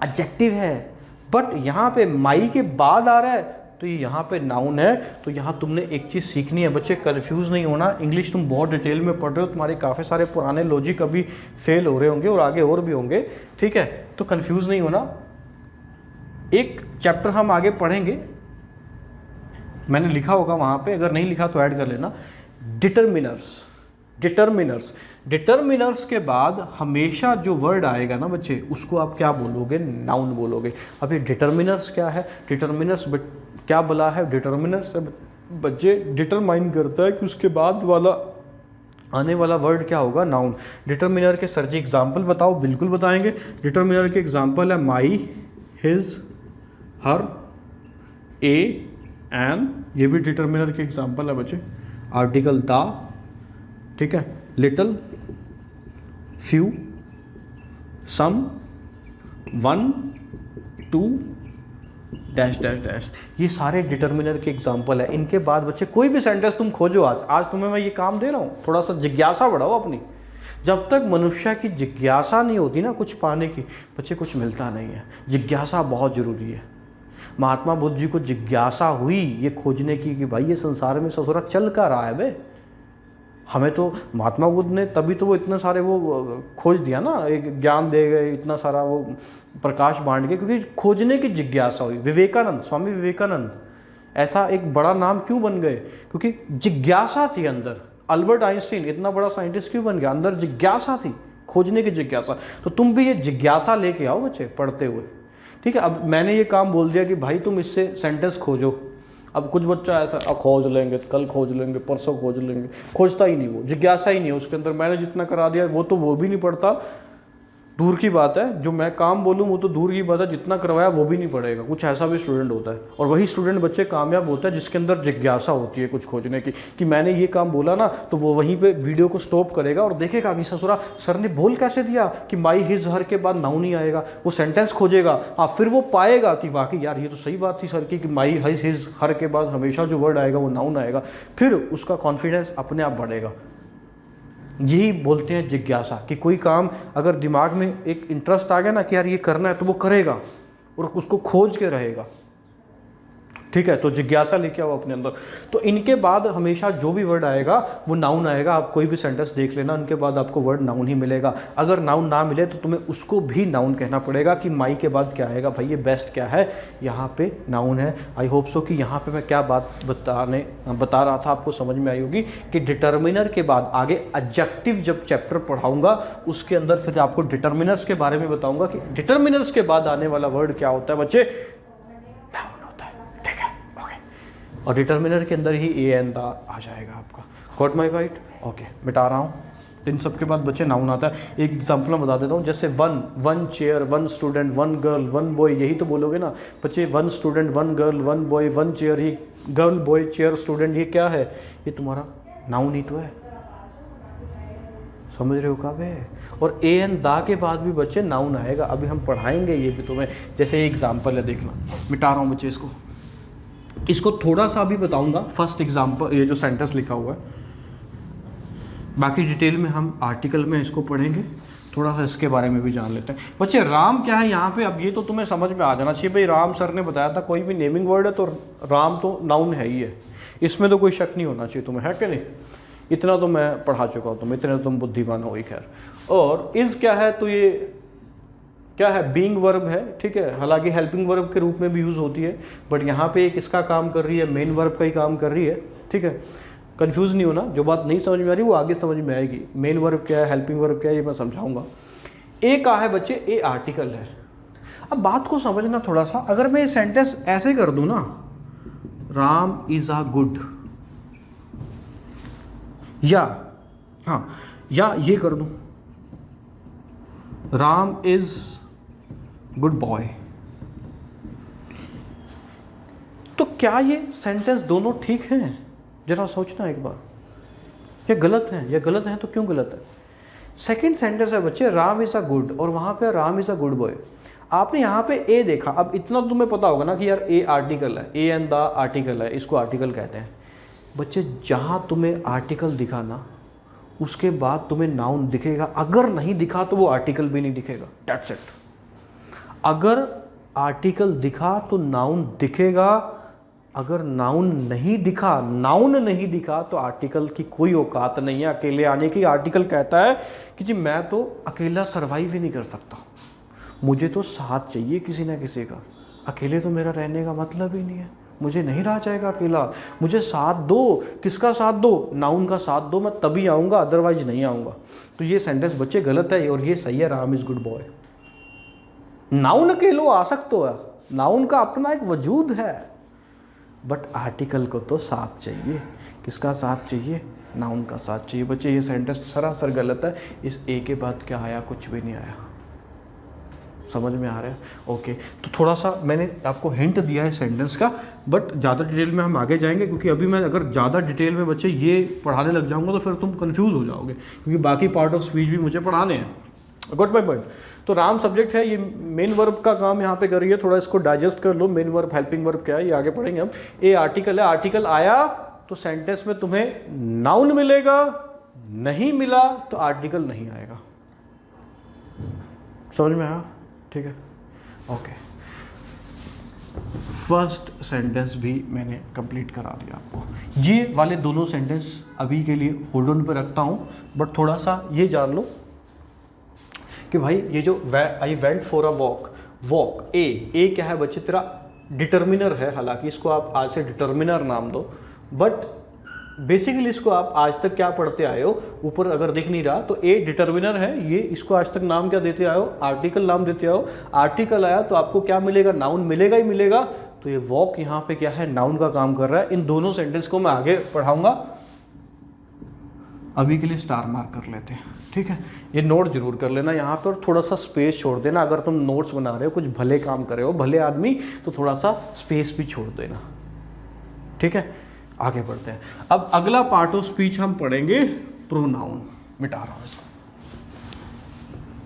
एडजेक्टिव है। बट यहाँ पे माई के बाद आ रहा है तो ये यहाँ पे नाउन है। तो यहाँ तुमने एक चीज़ सीखनी है बच्चे, कंफ्यूज नहीं होना। इंग्लिश तुम बहुत डिटेल में पढ़ रहे हो, तुम्हारे काफ़ी सारे पुराने लॉजिक अभी फेल हो रहे होंगे और आगे और भी होंगे, ठीक है? तो कंफ्यूज नहीं होना। एक चैप्टर हम आगे पढ़ेंगे, मैंने लिखा होगा वहाँ पे, अगर नहीं लिखा तो ऐड कर लेना। डिटरमिनर्स। डिटरमिनर्स के बाद हमेशा जो वर्ड आएगा ना बच्चे, उसको आप क्या बोलोगे? नाउन बोलोगे। अब ये डिटरमिनर्स क्या है? डिटरमिनर्स क्या बोला है? डिटरमिनर्स बच्चे डिटरमाइन करता है कि उसके बाद वाला आने वाला वर्ड क्या होगा? नाउन। डिटरमिनर के सर जी एग्जाम्पल बताओ। बिल्कुल बताएंगे। डिटरमिनर के एग्जाम्पल है माई, हिज, हर, ए, एन, ये भी डिटरमिनर के एग्जाम्पल है बच्चे। आर्टिकल द, ठीक है, little, few, some, one, two, dash dash dash, ये सारे डिटरमिनर के एग्जाम्पल है। इनके बाद बच्चे कोई भी सेंटेंस तुम खोजो, आज तुम्हें मैं ये काम दे रहा हूँ, थोड़ा सा जिज्ञासा बढ़ाओ अपनी। जब तक मनुष्य की जिज्ञासा नहीं होती ना कुछ पाने की, बच्चे कुछ मिलता नहीं है। जिज्ञासा बहुत ज़रूरी है। महात्मा बुद्ध जी को जिज्ञासा हुई ये खोजने की कि भाई ये संसार में ससुरा चल क्या रहा है बे। हमें तो महात्मा बुद्ध ने तभी तो वो इतने सारे वो खोज दिया ना, एक ज्ञान दे गए, इतना सारा वो प्रकाश बांट गए, क्योंकि खोजने की जिज्ञासा हुई। विवेकानंद, स्वामी विवेकानंद ऐसा एक बड़ा नाम क्यों बन गए? क्योंकि जिज्ञासा थी अंदर। अल्बर्ट आइंस्टीन इतना बड़ा साइंटिस्ट क्यों बन गया? अंदर जिज्ञासा थी, खोजने की जिज्ञासा। तो तुम भी ये जिज्ञासा लेके आओ बच्चे पढ़ते हुए, ठीक है। अब मैंने ये काम बोल दिया कि भाई तुम इससे सेंटेंस खोजो। अब कुछ बच्चा ऐसा खोज लेंगे, कल खोज लेंगे, परसों खोज लेंगे, खोजता ही नहीं, वो जिज्ञासा ही नहीं है उसके अंदर। मैंने जितना करा दिया वो भी नहीं पढ़ता, दूर की बात है। जो मैं काम बोलूँ वो तो दूर की बात है, जितना करवाया वो भी नहीं पढ़ेगा। कुछ ऐसा भी स्टूडेंट होता है, और वही स्टूडेंट बच्चे कामयाब होता है जिसके अंदर जिज्ञासा होती है कुछ खोजने की, कि मैंने ये काम बोला ना, तो वो वहीं पे वीडियो को स्टॉप करेगा और देखेगा कि ससुरा सर ने बोल कैसे दिया कि माई, हिज, हर के बाद नाउन ही आएगा। वो सेंटेंस खोजेगा, फिर वो पाएगा कि वाकई यार ये तो सही बात थी सर की, कि माई, हिज, हर के बाद हमेशा जो वर्ड आएगा वो नाउन आएगा। फिर उसका कॉन्फिडेंस अपने आप बढ़ेगा। यही बोलते हैं जिज्ञासा, कि कोई काम अगर दिमाग में एक इंटरेस्ट आ गया ना कि यार ये करना है, तो वो करेगा और उसको खोज के रहेगा, ठीक है। तो जिज्ञासा लेके आओ अपने अंदर। तो इनके बाद हमेशा जो भी वर्ड आएगा वो नाउन आएगा। आप कोई भी सेंटेंस देख लेना, उनके बाद आपको वर्ड नाउन ही मिलेगा। अगर नाउन ना मिले तो तुम्हें उसको भी नाउन कहना पड़ेगा कि माई के बाद क्या आएगा। भाई ये बेस्ट क्या है? यहाँ पे नाउन है। आई होप सो कि यहाँ पे मैं क्या बात बता रहा था आपको समझ में आई होगी, कि डिटर्मिनर के बाद आगे एडजेक्टिव जब चैप्टर पढ़ाऊंगा उसके अंदर फिर आपको डिटर्मिनर्स के बारे में बताऊंगा कि डिटर्मिनर्स के बाद आने वाला वर्ड क्या होता है बच्चे। और डिटर्मिनर के अंदर ही ए एन द आ जाएगा आपका। Got my point? ओके, मिटा रहा हूँ। इन सब के बाद बच्चे नाउन आता है। एक एग्जांपल मैं बता देता हूँ, जैसे one chair, one student, one girl, one boy, यही तो बोलोगे ना बच्चे। One student, one girl, one boy, one chair, ये गर्ल, बॉय, चेयर, स्टूडेंट, ये क्या है? ये तुम्हारा नाउन ही तो है। समझ रहे हो कब है? और ए एन दा के बाद भी बच्चे नाउन आएगा। अभी हम पढ़ाएंगे ये भी तुम्हें। जैसे ये एग्जाम्पल है, देखना, मिटा रहा हूँ बच्चे इसको थोड़ा सा भी बताऊंगा। फर्स्ट एग्जाम्पल, ये जो सेंटेंस लिखा हुआ है, बाकी डिटेल में हम आर्टिकल में इसको पढ़ेंगे। थोड़ा सा इसके बारे में भी जान लेते हैं बच्चे। राम क्या है यहाँ पे? अब ये तो तुम्हें समझ में आ जाना चाहिए भाई। राम सर ने बताया था कोई भी नेमिंग वर्ड है तो राम तो नाउन है ही है, इसमें तो कोई शक नहीं होना चाहिए तुम्हें, है कि नहीं? इतना तो मैं पढ़ा चुका हूँ तुम्हें, इतने तो तुम बुद्धिमान हो ही। खैर, और इज़ क्या है? तो ये क्या है? बीइंग वर्ब है, ठीक है। हालांकि हेल्पिंग वर्ब के रूप में भी यूज़ होती है, बट यहाँ पे एक इसका काम कर रही है, मेन वर्ब का ही काम कर रही है, ठीक है। कंफ्यूज नहीं होना, जो बात नहीं समझ में आ रही वो आगे समझ में आएगी। मेन वर्ब क्या है, हेल्पिंग वर्ब क्या है, ये मैं समझाऊंगा। ए का है बच्चे, ए आर्टिकल है। अब बात को समझना थोड़ा सा। अगर मैं ये सेंटेंस ऐसे कर दूं ना, राम इज अ गुड, या ये कर दूं, राम इज गुड बॉय, तो क्या ये सेंटेंस दोनों ठीक हैं? जरा सोचना एक बार। ये गलत है, या गलत है तो क्यों गलत है? सेकंड सेंटेंस है बच्चे, राम इज अ गुड, और वहां पे Ram is a good boy. आपने यहाँ पे ए देखा। अब इतना तो तुम्हें पता होगा ना कि यार ए आर्टिकल है, ए एंड द आर्टिकल है, इसको आर्टिकल कहते हैं बच्चे। जहां तुम्हें आर्टिकल दिखा ना, उसके बाद तुम्हें नाउन दिखेगा। अगर नहीं दिखा तो वो आर्टिकल भी नहीं दिखेगा। That's it. अगर आर्टिकल दिखा तो नाउन दिखेगा, अगर नाउन नहीं दिखा तो आर्टिकल की कोई औकात नहीं है अकेले आने की। आर्टिकल कहता है कि जी मैं तो अकेला सर्वाइव ही नहीं कर सकता, मुझे तो साथ चाहिए किसी ना किसी का। अकेले तो मेरा रहने का मतलब ही नहीं है, मुझे नहीं रहा जाएगा अकेला, मुझे साथ दो। किसका साथ दो? नाउन का साथ दो, मैं तभी आऊँगा, अदरवाइज नहीं आऊँगा। तो ये सेंटेंस बच्चे गलत है और ये सही है, Ram is good boy. Noun अकेलो आ सकता है, नाउन का अपना एक वजूद है, बट आर्टिकल को तो साथ चाहिए। किसका साथ चाहिए? नाउन का साथ चाहिए। बच्चे ये सेंटेंस सरासर गलत है। इस ए के बाद क्या आया? कुछ भी नहीं आया। समझ में आ रहा है? ओके, तो थोड़ा सा मैंने आपको हिंट दिया है सेंटेंस का, बट ज़्यादा डिटेल में हम आगे जाएंगे, क्योंकि अभी मैं अगर ज़्यादा डिटेल में बच्चे ये पढ़ाने लग जाऊंगा तो फिर तुम कंफ्यूज हो जाओगे, क्योंकि बाकी पार्ट ऑफ स्पीच भी मुझे पढ़ाने हैं। Got my point? तो राम सब्जेक्ट है, ये मेन वर्ब का काम यहाँ पे कर रही है। थोड़ा इसको डाइजेस्ट कर लो। मेन वर्ब, हेल्पिंग वर्ब क्या है ये आगे पढ़ेंगे हम। ए आर्टिकल है, आर्टिकल आया तो सेंटेंस में तुम्हें नाउन मिलेगा, नहीं मिला तो आर्टिकल नहीं आएगा। समझ में आया? ठीक है, ओके। फर्स्ट सेंटेंस भी मैंने कंप्लीट करा दिया आपको। ये वाले दोनों सेंटेंस अभी के लिए होल्ड ऑन पे रखता हूँ, बट थोड़ा सा ये जान लो कि भाई ये जो I went for a walk, walk ए क्या है बच्चे? तेरा डिटर्मिनर है। हालांकि इसको आप आज से डिटर्मिनर नाम दो, बट बेसिकली इसको आप आज तक क्या पढ़ते आए हो? ऊपर अगर दिख नहीं रहा तो ए डिटर्मिनर है, ये इसको आज तक नाम क्या देते आए हो? आर्टिकल नाम देते आओ। आर्टिकल आया तो आपको क्या मिलेगा? नाउन मिलेगा ही मिलेगा। तो ये वॉक यहाँ पे क्या है? नाउन का काम कर रहा है। इन दोनों सेंटेंस को मैं आगे पढ़ाऊंगा, अभी के लिए स्टार मार्क कर लेते हैं, ठीक है? ये नोट जरूर कर लेना यहाँ पर, थोड़ा सा स्पेस छोड़ देना। अगर तुम नोट्स बना रहे हो, कुछ भले काम कर रहे हो, भले आदमी, तो थोड़ा सा स्पेस भी छोड़ देना, ठीक है? आगे बढ़ते हैं। अब अगला पार्ट ऑफ स्पीच हम पढ़ेंगे प्रोनाउन। मिटा रहा हूं इसको।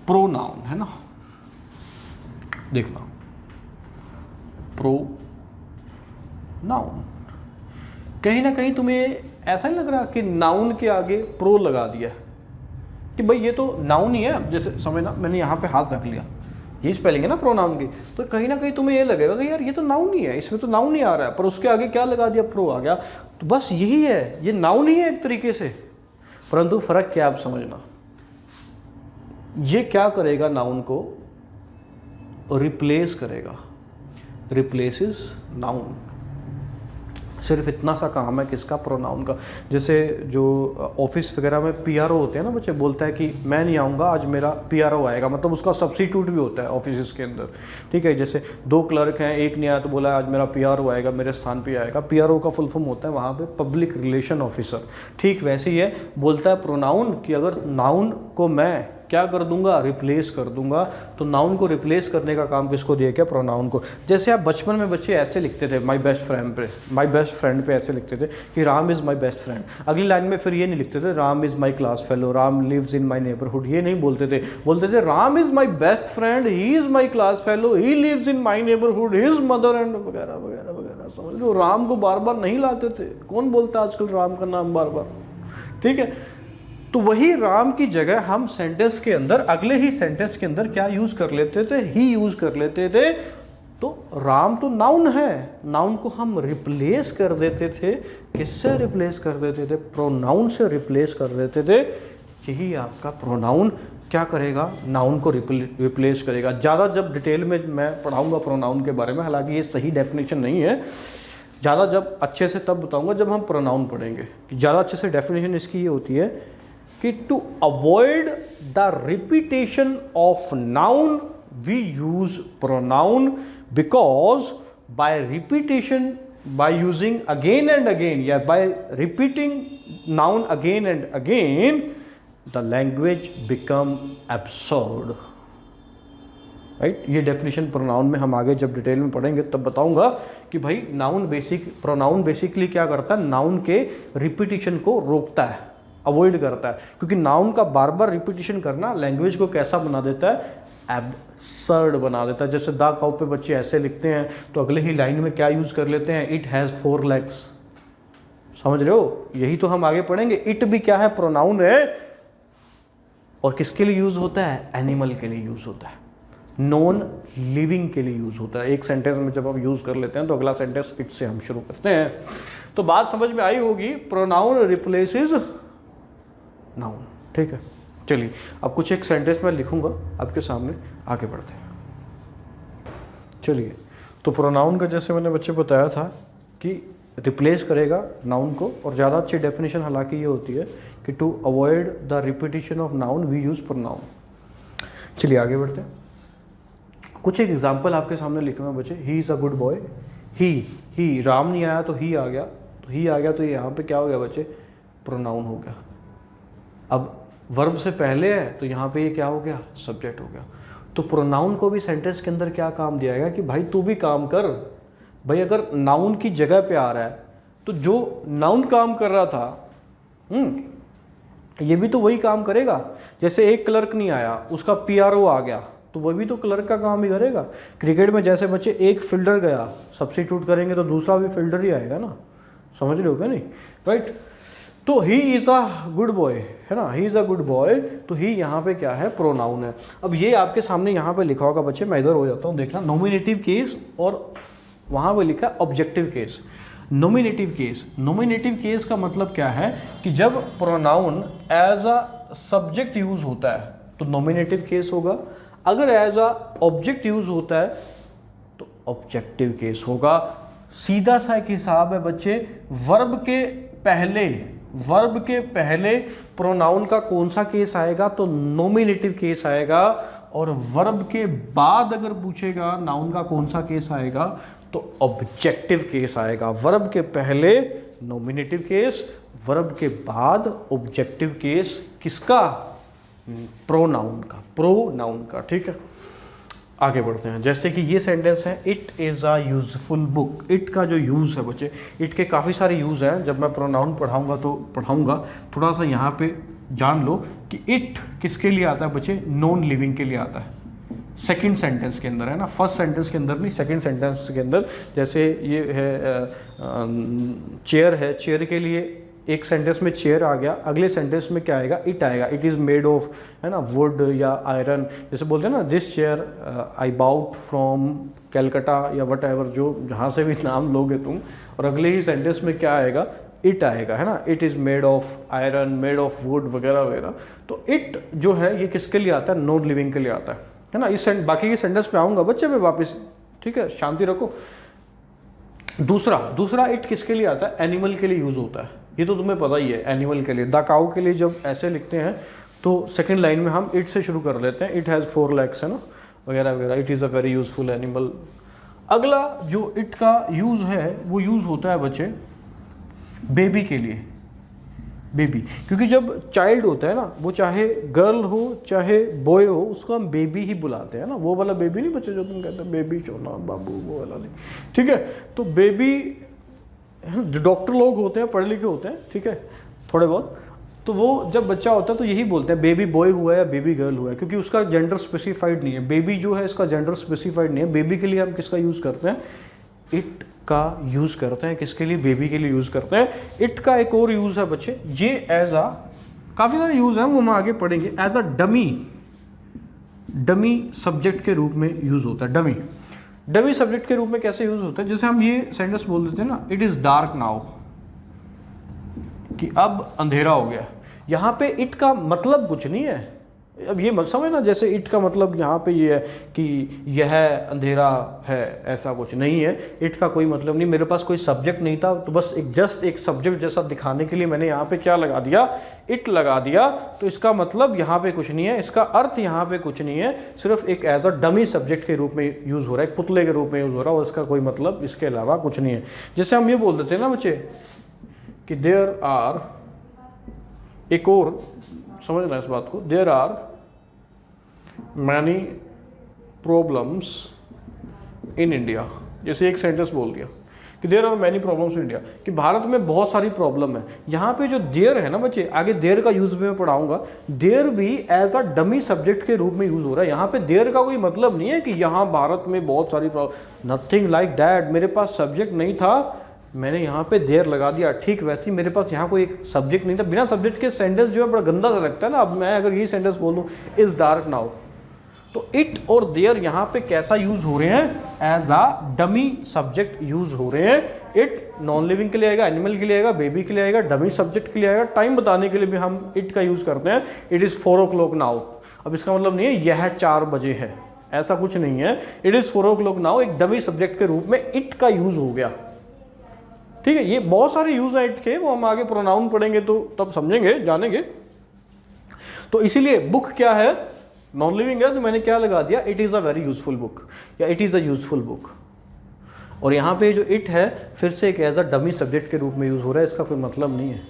प्रोनाउन है ना, देखना, प्रोनाउन। कहीं ना कहीं तुम्हें ऐसा नहीं लग रहा कि नाउन के आगे प्रो लगा दिया कि भाई ये तो नाउन ही है? जैसे समझना, मैंने यहाँ पे हाथ रख लिया, ये स्पेलिंग है ना प्रोनाउन की, तो कहीं ना कहीं तुम्हें ये लगेगा कि यार ये तो नाउन ही है, इसमें तो नाउन नहीं आ रहा है, पर उसके आगे क्या लगा दिया? प्रो आ गया। तो बस यही है, ये नाउन ही है एक तरीके से, परंतु फर्क क्या आप समझना, ये क्या करेगा? नाउन को रिप्लेस करेगा, रिप्लेसेस नाउन। सिर्फ इतना सा काम है किसका? प्रोनाउन का। जैसे जो ऑफिस वगैरह में पीआरओ होते हैं ना बच्चे, बोलता है कि मैं नहीं आऊँगा आज, मेरा पीआरओ आएगा, मतलब उसका सब्स्टिट्यूट भी होता है ऑफिस के अंदर, ठीक है? जैसे 2 क्लर्क हैं, एक नहीं आया तो बोला आज मेरा पीआरओ आएगा, मेरे स्थान पे आएगा। पीआरओ का फुल फॉर्म होता है वहाँ पे पब्लिक रिलेशन ऑफिसर। ठीक वैसे ही है, बोलता है प्रोनाउन कि अगर नाउन को मैं क्या कर दूंगा? रिप्लेस कर दूंगा। तो नाउन को रिप्लेस करने का काम किसको दिया गया? प्रोनाउन को। जैसे आप बचपन में बच्चे ऐसे लिखते थे माय बेस्ट फ्रेंड पे ऐसे लिखते थे कि Ram is my best friend. अगली लाइन में फिर ये नहीं लिखते थे Ram is my class fellow, Ram lives in my neighbourhood, ये नहीं बोलते थे। बोलते थे Ram is my best friend, he is my class fellow, he lives in my neighbourhood, his mother and वगैरह वगैरह वगैरह। समझ लो, राम को बार बार नहीं लाते थे। कौन बोलता है आजकल राम का नाम बार बार? ठीक है, तो वही राम की जगह हम सेंटेंस के अंदर, अगले ही सेंटेंस के अंदर क्या यूज कर लेते थे? ही यूज कर लेते थे। तो राम तो नाउन है, नाउन को हम रिप्लेस कर देते थे। किससे रिप्लेस कर देते थे? प्रोनाउन से रिप्लेस कर देते थे। यही आपका प्रोनाउन क्या करेगा? नाउन को रिप्लेस करेगा। ज़्यादा जब डिटेल में मैं पढ़ाऊंगा प्रोनाउन के बारे में, हालांकि ये सही डेफिनेशन नहीं है, ज़्यादा जब अच्छे से तब बताऊंगा जब हम प्रोनाउन पढ़ेंगे। ज़्यादा अच्छे से डेफिनेशन इसकी ये होती है कि to avoid the repetition of noun we use pronoun, because by repetition, by using again and again या by repeating noun again and again, the language become absurd. Right, ये डेफिनेशन प्रोनाउन में हम आगे जब डिटेल में पढ़ेंगे तब बताऊंगा कि भाई प्रोनाउन बेसिकली क्या करता है? नाउन के रिपीटिशन को रोकता है, अवॉइड करता है, क्योंकि नाउन का बार बार रिपीटिशन करना लैंग्वेज को कैसा बना देता है? एब्सर्ड बना देता है। जैसे द काउ पे बच्चे ऐसे लिखते हैं तो अगले ही लाइन में क्या यूज कर लेते हैं? It has 4 legs। समझ रहे हो? यही तो हम आगे पढ़ेंगे। इट भी क्या है? प्रोनाउन है। और किसके लिए यूज होता है? एनिमल के लिए यूज होता है, नॉन लिविंग के लिए यूज होता है। एक सेंटेंस में जब हम यूज कर लेते हैं तो अगला सेंटेंस इट से हम शुरू करते हैं। तो बात समझ में आई होगी, प्रोनाउन रिप्लेसेस नाउन। ठीक है, चलिए अब कुछ एक सेंटेंस मैं लिखूंगा आपके सामने, आगे बढ़ते हैं। चलिए, तो प्रोनाउन का जैसे मैंने बच्चे बताया था कि रिप्लेस करेगा नाउन को, और ज़्यादा अच्छी डेफिनेशन हालांकि ये होती है कि to avoid the repetition of noun we use pronoun. चलिए आगे बढ़ते हैं। कुछ एक एग्जाम्पल आपके सामने लिखे हुए बच्चे। He is a good boy. He Ram नहीं आया तो ही आ गया, तो ही आ गया तो यहाँ पे क्या हो गया बच्चे, प्रोनाउन हो गया। अब वर्ब से पहले है तो यहाँ पे ये क्या हो गया, सब्जेक्ट हो गया। तो प्रोनाउन को भी सेंटेंस के अंदर क्या काम दिया गया कि भाई तू भी काम कर। भाई अगर नाउन की जगह पे आ रहा है तो जो नाउन काम कर रहा था ये भी तो वही काम करेगा। जैसे एक क्लर्क नहीं आया, उसका पीआरओ आ गया, तो वह भी तो क्लर्क का काम ही करेगा। क्रिकेट में जैसे बच्चे एक फील्डर गया, सब्स्टिट्यूट करेंगे तो दूसरा भी फील्डर ही आएगा ना, समझ रहे हो क्या नहीं, राइट। तो ही इज़ अ गुड बॉय है ना, ही इज़ अ गुड बॉय, तो ही यहाँ पे क्या है, प्रोनाउन है। अब ये आपके सामने यहाँ पे लिखा होगा बच्चे, मैं इधर हो जाता हूँ, देखना, नॉमिनेटिव केस, और वहाँ पे लिखा objective case. Nominative case, nominative case का मतलब क्या है कि जब pronoun as a subject use होता है तो नॉमिनेटिव केस होगा, अगर एज अ ऑब्जेक्ट यूज होता है तो ऑब्जेक्टिव केस होगा। सीधा सा एक हिसाब है बच्चे, वर्ब के पहले प्रोनाउन का कौन सा केस आएगा तो नॉमिनेटिव केस आएगा, और वर्ब के बाद अगर पूछेगा नाउन का कौन सा केस आएगा तो ऑब्जेक्टिव केस आएगा। वर्ब के पहले नॉमिनेटिव केस, वर्ब के बाद ऑब्जेक्टिव केस, किसका, प्रोनाउन का, ठीक है। आगे बढ़ते हैं। जैसे कि ये सेंटेंस है, it is a useful book. It का जो यूज़ है बच्चे, इट के काफ़ी सारे यूज़ हैं, जब मैं प्रोनाउन पढ़ाऊंगा थोड़ा सा यहाँ पे जान लो कि इट किसके लिए आता है बच्चे, नॉन लिविंग के लिए आता है। सेकंड सेंटेंस के अंदर है ना, फर्स्ट सेंटेंस के अंदर नहीं, सेकंड सेंटेंस के अंदर। जैसे ये है चेयर है, चेयर के लिए एक सेंटेंस में चेयर आ गया, अगले सेंटेंस में क्या आएगा, इट आएगा। इट इज़ मेड ऑफ, है ना, वुड या आयरन। जैसे बोलते हैं ना, this chair I bought from Calcutta या वट एवर, जो जहाँ से भी नाम लोगे तुम, और अगले ही सेंटेंस में क्या आएगा, इट आएगा, है ना। It is made of iron, made of would वगैरह वगैरह। तो इट जो है ये किसके लिए आता है, नॉन लिविंग के लिए आता है ना। इस बाकी के सेंटेंस पे आऊँगा बच्चे पे वापस, ठीक है, शांति रखो। दूसरा इट किसके लिए आता है, एनिमल के लिए यूज़ होता है, ये तो तुम्हें पता ही है। एनिमल के लिए, द काऊ के लिए जब ऐसे लिखते हैं तो सेकंड लाइन में हम इट से शुरू कर लेते हैं, इट हैज़ 4 legs, है ना, वगैरह वगैरह। It is a very useful animal. अगला जो इट का यूज़ है वो यूज़ होता है बच्चे बेबी के लिए। बेबी, क्योंकि जब चाइल्ड होता है ना, वो चाहे गर्ल हो चाहे बॉय हो, उसको हम बेबी ही बुलाते हैं ना। वो वाला बेबी नहीं बच्चे जो तुम कहते हैं बेबी चोना बाबू, वो वाला नहीं, ठीक है। तो बेबी, जो डॉक्टर लोग होते हैं, पढ़े लिखे होते हैं, ठीक है, थोड़े बहुत, तो वो जब बच्चा होता है तो यही बोलते हैं बेबी बॉय हुआ है या बेबी गर्ल हुआ है, क्योंकि उसका जेंडर स्पेसिफाइड नहीं है। बेबी जो है इसका जेंडर स्पेसिफाइड नहीं है। बेबी के लिए हम किसका यूज़ करते हैं, इट का यूज़ करते हैं। किसके लिए, बेबी के लिए यूज़ करते हैं। इट का एक और यूज़ है बच्चे, ये एज आ, काफ़ी सारे यूज़ हैं वो हम आगे पढ़ेंगे। एज अ डमी सब्जेक्ट के रूप में यूज़ होता है। डमी सब्जेक्ट के रूप में कैसे यूज़ होता है, जैसे हम ये सेंटेंस बोल देते हैं ना, इट इज़ डार्क नाउ, कि अब अंधेरा हो गया। यहाँ पे इट का मतलब कुछ नहीं है। अब ये मत समझना जैसे इट का मतलब यहाँ पे ये है कि यह अंधेरा है, ऐसा कुछ नहीं है। इट का कोई मतलब नहीं। मेरे पास कोई सब्जेक्ट नहीं था तो बस जस्ट एक सब्जेक्ट जैसा दिखाने के लिए मैंने यहाँ पे क्या लगा दिया, इट लगा दिया। तो इसका मतलब यहाँ पे कुछ नहीं है, इसका अर्थ यहाँ पे कुछ नहीं है, सिर्फ एक एज अ डमी सब्जेक्ट के रूप में यूज़ हो रहा है, एक पुतले के रूप में यूज़ हो रहा है, और इसका कोई मतलब इसके अलावा कुछ नहीं है। जैसे हम ये बोल देते हैं ना बच्चे कि देयर आर, एक और समझना इस बात को, there are many problems in India. जैसे एक सेंटेंस बोल दिया कि there are many problems in India, कि भारत में बहुत सारी प्रॉब्लम है। यहाँ पे जो देयर है ना बच्चे, आगे देयर का यूज भी मैं पढ़ाऊंगा। देयर भी एज अ डमी सब्जेक्ट के रूप में यूज हो रहा है। यहाँ पे देयर का कोई मतलब नहीं है कि यहाँ भारत में बहुत सारी प्रॉब्लम, नथिंग लाइक दैट। मेरे पास सब्जेक्ट नहीं था, मैंने यहाँ पे देयर लगा दिया। ठीक वैसे ही मेरे पास यहाँ कोई एक सब्जेक्ट नहीं था। बिना सब्जेक्ट के सेंटेंस जो है बड़ा गंदा सा लगता है ना। अब मैं अगर यही सेंटेंस बोल दूँ, इज डार्क नाउ, तो इट और देयर यहाँ पे कैसा यूज हो रहे हैं, as a dummy subject use हो रहे हैं। इट नॉन लिविंग के लिए आएगा, एनिमल के लिए आएगा, बेबी के लिए आएगा, डमी सब्जेक्ट के लिए आएगा। टाइम बताने के लिए भी हम इट का यूज करते हैं। It is 4 o'clock now. अब इसका मतलब नहीं है यह 4 बजे है, ऐसा कुछ नहीं है। इट इज 4 o'clock नाउ एक डमी सब्जेक्ट के रूप में इट का यूज हो गया। ठीक है, ये बहुत सारे यूज है इट के, वो हम आगे प्रोनाउन पढ़ेंगे तो तब समझेंगे, जानेंगे। तो इसीलिए बुक क्या है, नॉन लिविंग है, तो मैंने क्या लगा दिया, it is a very useful book या it is a useful book. और यहाँ पे जो इट है फिर से एक एज अ डमी सब्जेक्ट के रूप में यूज हो रहा है, इसका कोई मतलब नहीं है।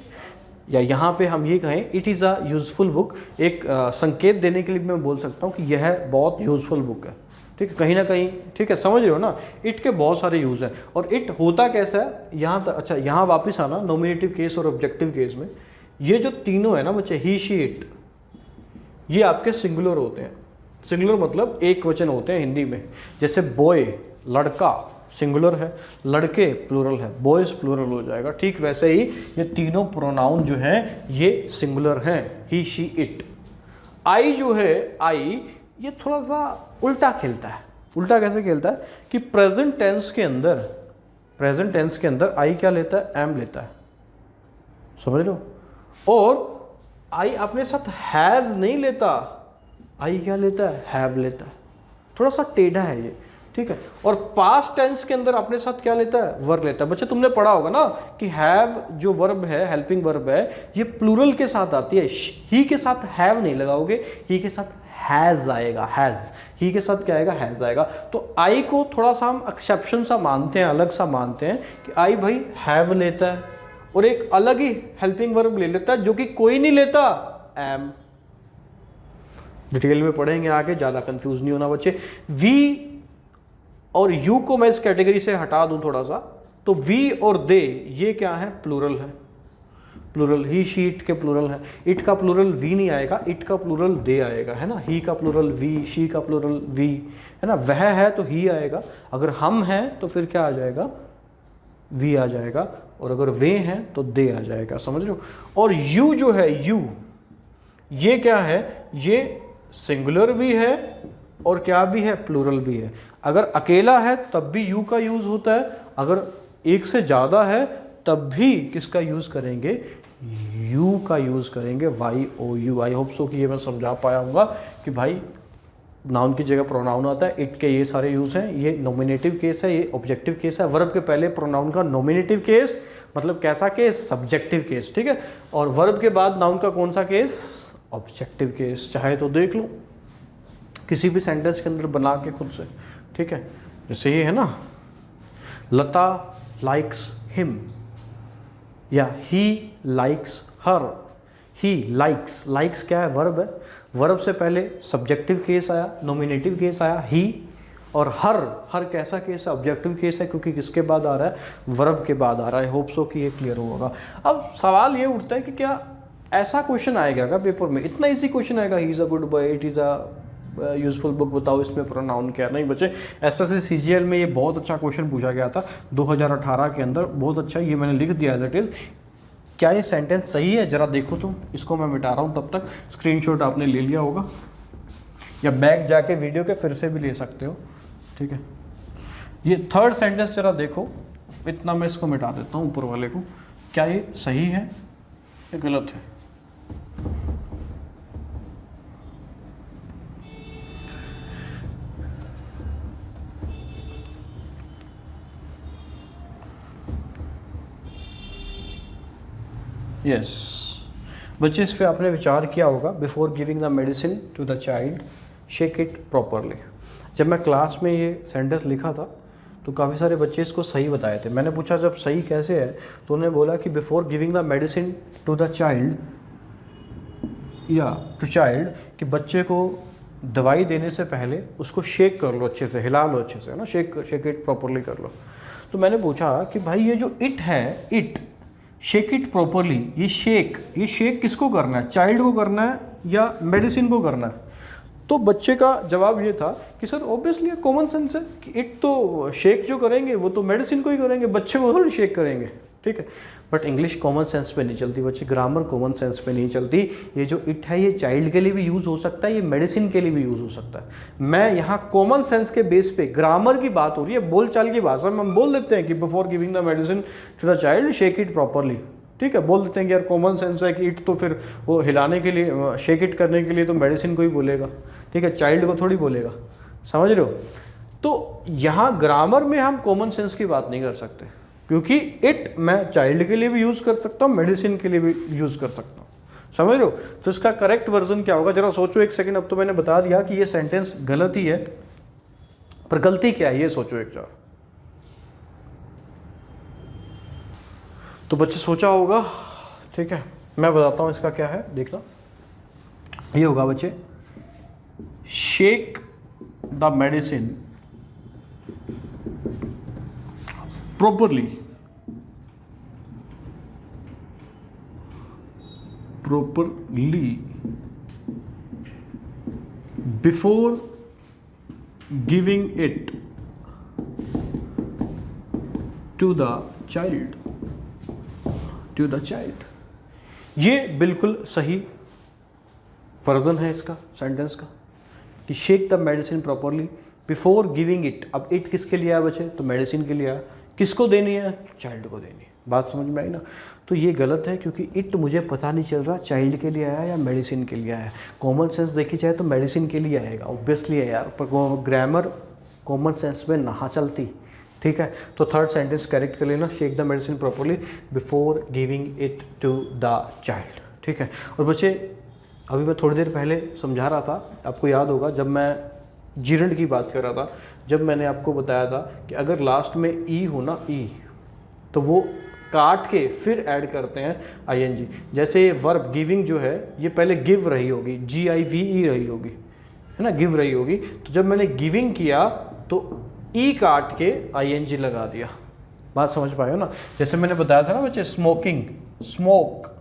या यहाँ पे हम ये कहें it is a useful book, एक संकेत देने के लिए मैं बोल सकता हूँ कि यह बहुत यूजफुल बुक है। ठीक है, कहीं ना कहीं, ठीक है, समझ रहे हो ना, इट के बहुत सारे यूज़ हैं। और इट होता कैसा है यहाँ तक, अच्छा यहाँ वापस आना नॉमिनेटिव केस और ऑब्जेक्टिव केस में। ये जो तीनों है ना बच्चे, ही शी इट, ये आपके सिंगुलर होते हैं। सिंगुलर मतलब एक वचन होते हैं हिंदी में। जैसे बॉय लड़का सिंगुलर है, लड़के प्लूरल है, बॉयज प्लूरल हो जाएगा। ठीक वैसे ही ये तीनों प्रोनाउन जो हैं ये सिंगुलर हैं, ही शी इट। आई जो है, आई ये थोड़ा सा उल्टा खेलता है। उल्टा कैसे खेलता है कि प्रेजेंट टेंस के अंदर आई क्या लेता है, एम लेता है, समझ लो। और आई अपने साथ हैज नहीं लेता, आई क्या लेता है, हैव लेता है। थोड़ा सा टेढ़ा है ये, ठीक है। और पास्ट टेंस के अंदर अपने साथ क्या लेता है, वर्ब लेता है। बच्चे तुमने पढ़ा होगा ना कि हैव जो वर्ब है, हेल्पिंग वर्ब है, ये प्लूरल के साथ आती है। ही के साथ हैव नहीं लगाओगे, ही के साथ हैज आएगा, हैज। ही के साथ क्या आएगा, हैज आएगा। तो आई को थोड़ा सा हम एक्सेप्शन सा मानते हैं, अलग सा मानते हैं कि आई भाई हैव लेता है और एक अलग ही हेल्पिंग वर्ब ले लेता है जो कि कोई नहीं लेता, एम। डिटेल में पढ़ेंगे आगे, ज़्यादा कंफ्यूज नहीं होना बच्चे। वी और यू को मैं इस कैटेगरी से हटा दूं थोड़ा सा, तो वी और दे ये क्या है, प्लूरल है। प्लूरल, ही शी इट के प्लूरल है। इट का प्लूरल वी नहीं आएगा, इट का प्लूरल दे आएगा, है ना। ही का प्लूरल वी, शी का प्लूरल वी, है ना। वह है तो ही आएगा, अगर हम हैं तो फिर क्या आ जाएगा, वी आ जाएगा, और अगर वे हैं तो दे आ जाएगा, समझ लो। और यू जो है, यू ये क्या है, ये सिंगुलर भी है और क्या भी है, प्लूरल भी है। अगर अकेला है तब भी यू का यूज होता है, अगर एक से ज़्यादा है तब भी किसका यूज करेंगे, यू का यूज करेंगे, Y O U. I hope so कि ये मैं समझा पाया हूँगा कि भाई नाउन की जगह प्रोनाउन आता है, इट के ये सारे यूज हैं। ये नॉमिनेटिव केस है, ये ऑब्जेक्टिव केस है। वर्ब के पहले प्रोनाउन का नॉमिनेटिव केस मतलब कैसा केस, सब्जेक्टिव केस, ठीक है। और वर्ब के बाद नाउन का कौन सा केस, ऑब्जेक्टिव केस। चाहे तो देख लो किसी भी सेंटेंस के अंदर बना के खुद से, ठीक है। जैसे ये है ना, लता लाइक्स हिम या he likes her. He likes, likes क्या है, वर्ब है। वर्ब से पहले सब्जेक्टिव केस आया, नॉमिनेटिव केस आया ही, और हर कैसा केस है, ऑब्जेक्टिव केस है, क्योंकि किसके बाद आ रहा है, वर्ब के बाद आ रहा है। होप सो कि ये क्लियर होगा। अब सवाल ये उठता है कि क्या ऐसा क्वेश्चन आएगा क्या पेपर में, इतना इजी क्वेश्चन आएगा, ही is a good boy, it is a useful book, बताओ इसमें प्रोनाउन क्या। नहीं बच्चे, एसएससी सीजीएल में ये बहुत अच्छा क्वेश्चन पूछा गया था 2018 के अंदर, बहुत अच्छा, ये मैंने लिख दिया एज इट इज। क्या ये सेंटेंस सही है, जरा देखो तुम। इसको मैं मिटा रहा हूँ, तब तक स्क्रीनशॉट आपने ले लिया होगा, या बैक जाके वीडियो के फिर से भी ले सकते हो, ठीक है। ये थर्ड सेंटेंस जरा देखो, इतना मैं इसको मिटा देता हूँ ऊपर वाले को। क्या ये सही है या गलत है, यस बच्चे, इस पे आपने विचार किया होगा। Before giving the medicine to the child shake it properly. जब मैं क्लास में ये सेंटेंस लिखा था तो काफ़ी सारे बच्चे इसको सही बताए थे। मैंने पूछा जब सही कैसे है, तो उन्होंने बोला कि before giving the medicine to the child या टू चाइल्ड, कि बच्चे को दवाई देने से पहले उसको शेक कर लो, अच्छे से हिला लो, अच्छे से, है ना, शेक इट प्रॉपरली कर लो। तो मैंने पूछा कि भाई ये जो इट है, इट शेक इट प्रॉपरली, ये शेक किसको करना है, चाइल्ड को करना है या मेडिसिन को करना है। तो बच्चे का जवाब ये था कि सर ऑब्वियसली कॉमन सेंस है कि इट तो शेक जो करेंगे वो तो मेडिसिन को ही करेंगे, बच्चे को थोड़ी शेक करेंगे, ठीक है। बट इंग्लिश कॉमन सेंस पे नहीं चलती बच्चे, ग्रामर कॉमन सेंस पे नहीं चलती। ये जो इट है ये चाइल्ड के लिए भी यूज़ हो सकता है, ये मेडिसिन के लिए भी यूज़ हो सकता है। मैं यहाँ कॉमन सेंस के बेस पे, ग्रामर की बात हो रही है, बोलचाल की भाषा में हम बोल देते हैं कि before giving the medicine to the child shake it properly, ठीक है। बोल देते हैं कि यार कॉमन सेंस है कि इट तो फिर वो हिलाने के लिए, शेक इट करने के लिए तो मेडिसिन को ही बोलेगा, ठीक है, चाइल्ड को थोड़ी बोलेगा, समझ रहे हो? तो यहाँ ग्रामर में हम कॉमन सेंस की बात नहीं कर सकते, क्योंकि इट मैं चाइल्ड के लिए भी यूज़ कर सकता हूँ, मेडिसिन के लिए भी यूज़ कर सकता हूँ। समझ रहे हो? तो इसका करेक्ट वर्जन क्या होगा, जरा सोचो एक सेकंड। अब तो मैंने बता दिया कि ये सेंटेंस गलत ही है, पर गलती क्या है ये सोचो एक बार। तो बच्चे सोचा होगा, ठीक है, मैं बताता हूँ इसका क्या है, देखना। ये होगा बच्चे, shake the medicine properly before giving it to the child. ये बिल्कुल सही वर्जन है इसका सेंटेंस का, कि shake the medicine properly before giving it. अब इट किसके लिए आया बच्चे, तो मेडिसिन के लिए आया। किसको देनी है, चाइल्ड को देनी है। बात समझ में आई ना? तो ये गलत है, क्योंकि इट मुझे पता नहीं चल रहा चाइल्ड के लिए आया या मेडिसिन के लिए आया। कॉमन सेंस देखी जाए तो मेडिसिन के लिए आएगा, ऑब्वियसली है यार, पर ग्रामर कॉमन सेंस में ना चलती। ठीक है, तो थर्ड सेंटेंस करेक्ट कर लेना, shake the medicine properly before giving it to the child. ठीक है, और बच्चे अभी मैं थोड़ी देर पहले समझा रहा था, आपको याद होगा जब मैं जीरंड की बात कर रहा था, जब मैंने आपको बताया था कि अगर लास्ट में ई हो ना, ई, तो वो काट के फिर ऐड करते हैं आईएनजी। जैसे ये वर्ब गिविंग जो है, ये पहले गिव रही होगी, GIVE रही होगी, है ना, गिव रही होगी। तो जब मैंने गिविंग किया तो ई काट के आईएनजी लगा दिया। बात समझ पाए हो ना? जैसे मैंने बताया था ना बच्चे, स्मोकिंग, स्मोक,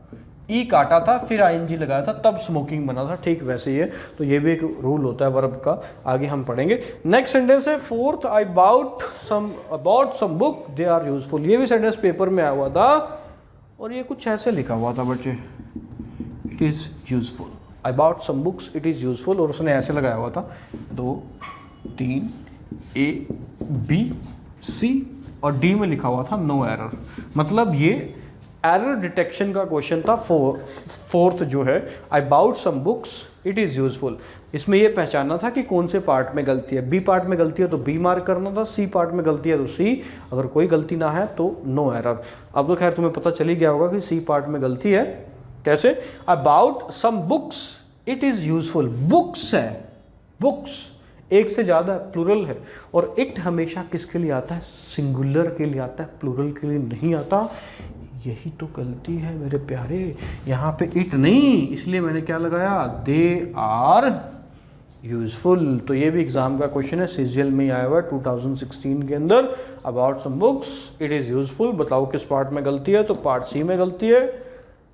ई काटा था फिर आईएनजी लगाया था, तब स्मोकिंग बना था। ठीक वैसे ही है, तो ये भी एक रूल होता है वर्ब का, आगे हम पढ़ेंगे। नेक्स्ट सेंटेंस है fourth, I about some book they are useful. ये भी सेंटेंस पेपर में आया हुआ था और ये कुछ ऐसे लिखा हुआ था बच्चे, it is useful, about some books it is useful, और उसने ऐसे लगाया हुआ था 2 3 A B C और D में लिखा हुआ था नो एरर। मतलब ये एरर डिटेक्शन का क्वेश्चन था। फोर्थ जो है, about some books it is useful, इसमें ये पहचानना था कि कौन से पार्ट में गलती है। बी पार्ट में गलती है तो बी मार्क करना था, सी पार्ट में गलती है तो सी, अगर कोई गलती ना है तो नो एरर। अब तो खैर तुम्हें पता चल ही गया होगा कि सी पार्ट में गलती है। कैसे, about some books it is useful, books है, बुक्स एक से ज़्यादा है, प्लूरल है, और इट हमेशा किसके लिए आता है, सिंगुलर के लिए आता है, प्लूरल के लिए नहीं आता। यही तो गलती है मेरे प्यारे, यहाँ पे इट नहीं, इसलिए मैंने क्या लगाया, दे आर यूजफुल। तो ये भी एग्जाम का क्वेश्चन है, सीजीएल में आया हुआ है 2016 के अंदर। About some books it is useful, बताओ किस पार्ट में गलती है, तो पार्ट सी में गलती है।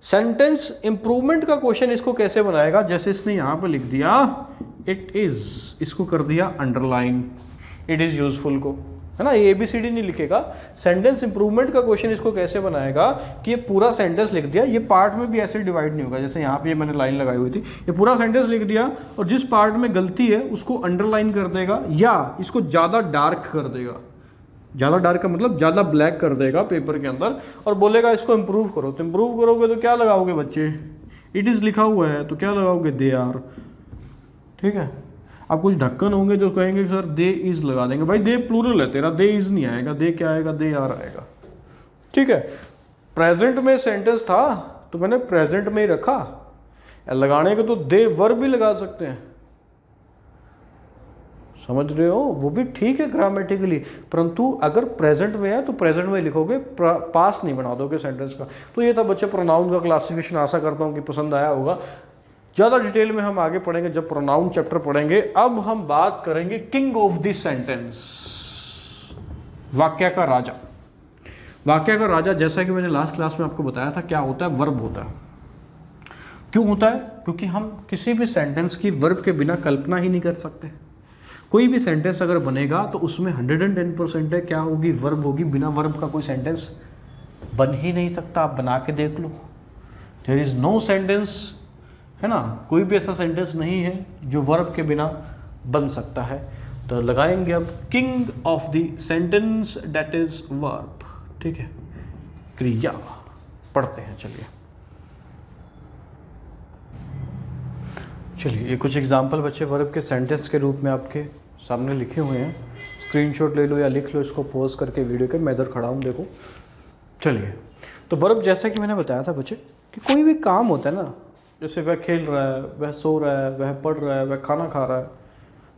सेंटेंस इंप्रूवमेंट का क्वेश्चन इसको कैसे बनाएगा, जैसे इसने यहाँ पे लिख दिया इट इज़, इसको कर दिया अंडरलाइन, इट इज़ यूजफुल को, है ना, ये ABCD नहीं लिखेगा। सेंटेंस इंप्रूवमेंट का क्वेश्चन इसको कैसे बनाएगा कि ये पूरा सेंटेंस लिख दिया, ये पार्ट में भी ऐसे डिवाइड नहीं होगा, जैसे यहाँ पे ये मैंने लाइन लगाई हुई थी, ये पूरा सेंटेंस लिख दिया और जिस पार्ट में गलती है उसको अंडरलाइन कर देगा या इसको ज़्यादा डार्क कर देगा। ज़्यादा डार्क का मतलब ज़्यादा ब्लैक कर देगा पेपर के अंदर और बोलेगा इसको इम्प्रूव करो। तो इम्प्रूव करोगे तो क्या लगाओगे बच्चे, इट इज़ लिखा हुआ है तो क्या लगाओगे, दे आर। ठीक है, अब कुछ ढक्कन होंगे जो कहेंगे सर दे इज़ लगा देंगे, भाई दे प्लूरल है तेरा, दे इज़ नहीं आएगा, दे क्या आएगा, दे आर आएगा। ठीक है, प्रेजेंट में सेंटेंस था तो मैंने प्रेजेंट में ही रखा, लगाने को तो दे वर्ब भी लगा सकते हैं, समझ रहे हो, वो भी ठीक है ग्रामेटिकली, परंतु अगर प्रेजेंट में है तो प्रेजेंट में लिखोगे, पास नहीं बना दोगे सेंटेंस का। तो ये था बच्चे प्रोनाउन का क्लासिफिकेशन, आशा करता हूँ कि पसंद आया होगा। ज़्यादा डिटेल में हम आगे पढ़ेंगे जब प्रोनाउन चैप्टर पढ़ेंगे। अब हम बात करेंगे किंग ऑफ द सेंटेंस, वाक्य का राजा। वाक्य का राजा, जैसा कि मैंने लास्ट क्लास में आपको बताया था, क्या होता है, वर्ब होता है। क्यों होता है, क्योंकि हम किसी भी सेंटेंस की वर्ब के बिना कल्पना ही नहीं कर सकते। कोई भी सेंटेंस अगर बनेगा तो उसमें 110% है क्या होगी, वर्ब होगी। बिना वर्ब का कोई सेंटेंस बन ही नहीं सकता, आप बना के देख लो, देयर इज नो सेंटेंस, है ना, कोई भी ऐसा सेंटेंस नहीं है जो वर्ब के बिना बन सकता है। तो लगाएंगे अब king of the sentence, that is verb. ठीक है, क्रिया पढ़ते हैं, चलिए ये कुछ एग्जाम्पल बच्चे वर्ब के सेंटेंस के रूप में आपके सामने लिखे हुए हैं, स्क्रीनशॉट ले लो या लिख लो इसको पॉज करके वीडियो के, मैं इधर खड़ा हूँ देखो। चलिए, तो वर्ब जैसा कि मैंने बताया था बच्चे कि कोई भी काम होता है ना, जैसे वह खेल रहा है, वह सो रहा है, वह पढ़ रहा है, वह खाना खा रहा है,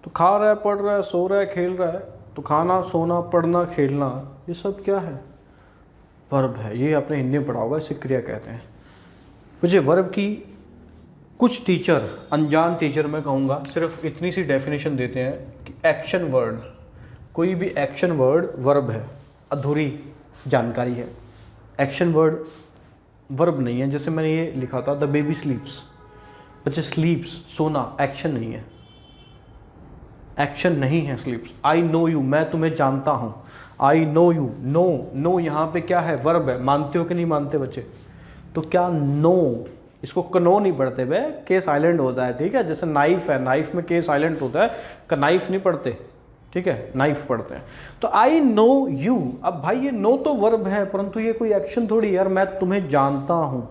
तो खा रहा है, पढ़ रहा है, सो रहा है, खेल रहा है, तो खाना, सोना, पढ़ना, खेलना, ये सब क्या है? वर्ब है। ये आपने हिंदी में पढ़ा होगा, इसे क्रिया कहते हैं। मुझे वर्ब की कुछ टीचर, अनजान टीचर मैं कहूँगा, सिर्फ इतनी सी डेफिनेशन देते हैं कि एक्शन वर्ड, कोई भी एक्शन वर्ड वर्ब है, अधूरी जानकारी है। एक्शन वर्ड वर्ब नहीं है। जैसे मैंने ये लिखा था, द बेबी स्लीप्स, बच्चे स्लीप्स, सोना, एक्शन नहीं है, एक्शन नहीं है स्लीप्स। आई नो यू, मैं तुम्हें जानता हूँ, I know you, no, no यहाँ पे क्या है? वर्ब है। मानते हो कि नहीं मानते बच्चे? तो क्या नो, इसको कनो नहीं पढ़ते बे, के साइलेंट होता है, ठीक है। जैसे नाइफ है, नाइफ में के साइलेंट होता है, कनाइफ नहीं पढ़ते, ठीक है, नाइफ पढ़ते हैं। तो आई नो यू, अब भाई ये नो तो वर्ब है, परंतु ये कोई एक्शन थोड़ी यार, मैं तुम्हें जानता हूँ,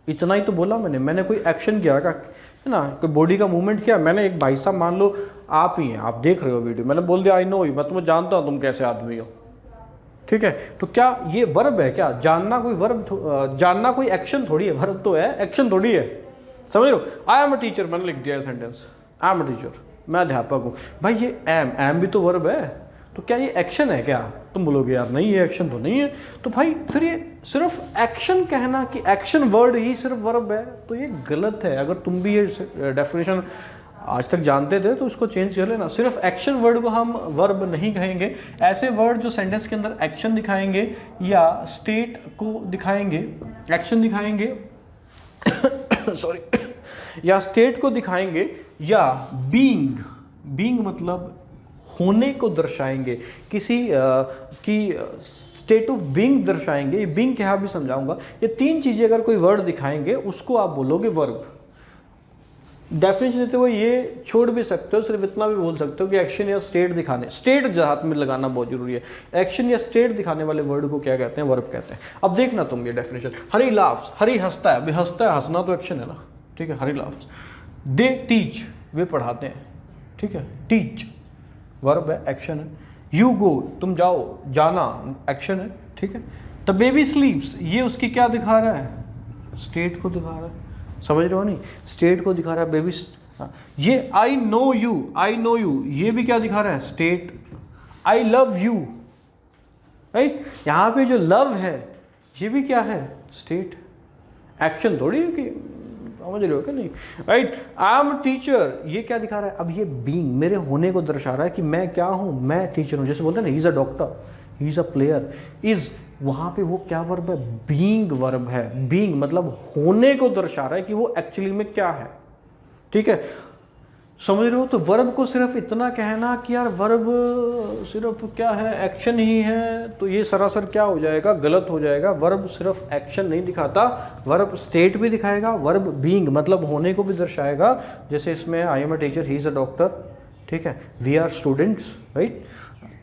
इतना ही तो बोला मैंने कोई एक्शन किया का है ना, कोई बॉडी का मूवमेंट किया। मैंने एक भाई साहब, मान लो आप ही हैं, आप देख रहे हो वीडियो, मैंने बोल दिया आई नो यू, मैं तुम्हें जानता हूँ तुम कैसे आदमी हो, ठीक है। तो क्या ये वर्ब है? क्या जानना कोई वर्ब, जानना कोई एक्शन थोड़ी है, वर्ब तो है, एक्शन थोड़ी है, समझ लो। आई एम अ टीचर, मैंने लिख दिया sentence, I am a teacher, मैं अध्यापक हूँ। भाई ये एम भी तो वर्ब है, तो क्या ये एक्शन है क्या? तुम बोलोगे यार नहीं ये एक्शन तो नहीं है। तो भाई फिर ये सिर्फ एक्शन कहना कि एक्शन वर्ड ही सिर्फ वर्ब है, तो ये गलत है। अगर तुम भी ये डेफिनेशन आज तक जानते थे तो इसको चेंज कर लेना। सिर्फ एक्शन वर्ड को हम वर्ब नहीं कहेंगे। ऐसे वर्ड जो सेंटेंस के अंदर एक्शन दिखाएंगे या स्टेट को दिखाएंगे, एक्शन दिखाएंगे सॉरी, या स्टेट को दिखाएंगे, या बीइंग मतलब होने को दर्शाएंगे, किसी की स्टेट ऑफ बीइंग दर्शाएंगे। बीइंग क्या भी समझाऊंगा। ये तीन चीजें अगर कोई वर्ड दिखाएंगे उसको आप बोलोगे वर्ब। डेफिनेशन देते हुए ये छोड़ भी सकते हो, सिर्फ इतना भी बोल सकते हो कि एक्शन या स्टेट दिखाने, स्टेट हाथ में लगाना बहुत जरूरी है। एक्शन या स्टेट दिखाने वाले वर्ड को क्या कहते हैं? वर्ब कहते हैं। अब देखना तुम ये डेफिनेशन, हरी लाफ्स, हरी हंसता है, अभी हंसता है, हंसना तो एक्शन है ना, ठीक है, हरी लाफ्स। दे टीच, वे पढ़ाते हैं, ठीक है, टीच वर्ब है, एक्शन है। यू गो, तुम जाओ, जाना एक्शन है, ठीक है। द बेबी स्लीप्स, ये उसकी क्या दिखा रहा है? स्टेट को दिखा रहा है, समझ रहे हो नहीं? स्टेट को दिखा रहा है बेबी। ये आई नो यू, ये भी क्या दिखा रहा है? State. I love you, right, यहाँ पे जो लव है ये भी क्या है? स्टेट। एक्शन थोड़ी है कि, समझ रहे हो क्या नहीं, राइट। आई एम टीचर, ये क्या दिखा रहा है? अब ये बीइंग, मेरे होने को दर्शा रहा है कि मैं क्या हूँ, मैं टीचर हूँ। जैसे बोलते हैं ना, he is a doctor, he is a player, is, वहाँ पे वो क्या वर्ब है? बीइंग वर्ब है। बीइंग मतलब होने को दर्शा रहा है कि वो एक्चुअली में क्या है, ठीक है, समझ रहे हो। तो वर्ब को सिर्फ इतना कहना कि यार वर्ब सिर्फ क्या है? एक्शन ही है, तो ये सरासर क्या हो जाएगा? गलत हो जाएगा। वर्ब सिर्फ एक्शन नहीं दिखाता, वर्ब स्टेट भी दिखाएगा, वर्ब बीइंग मतलब होने को भी दर्शाएगा। जैसे इसमें I am a teacher, he is a doctor, ठीक है, वी आर स्टूडेंट्स, राइट।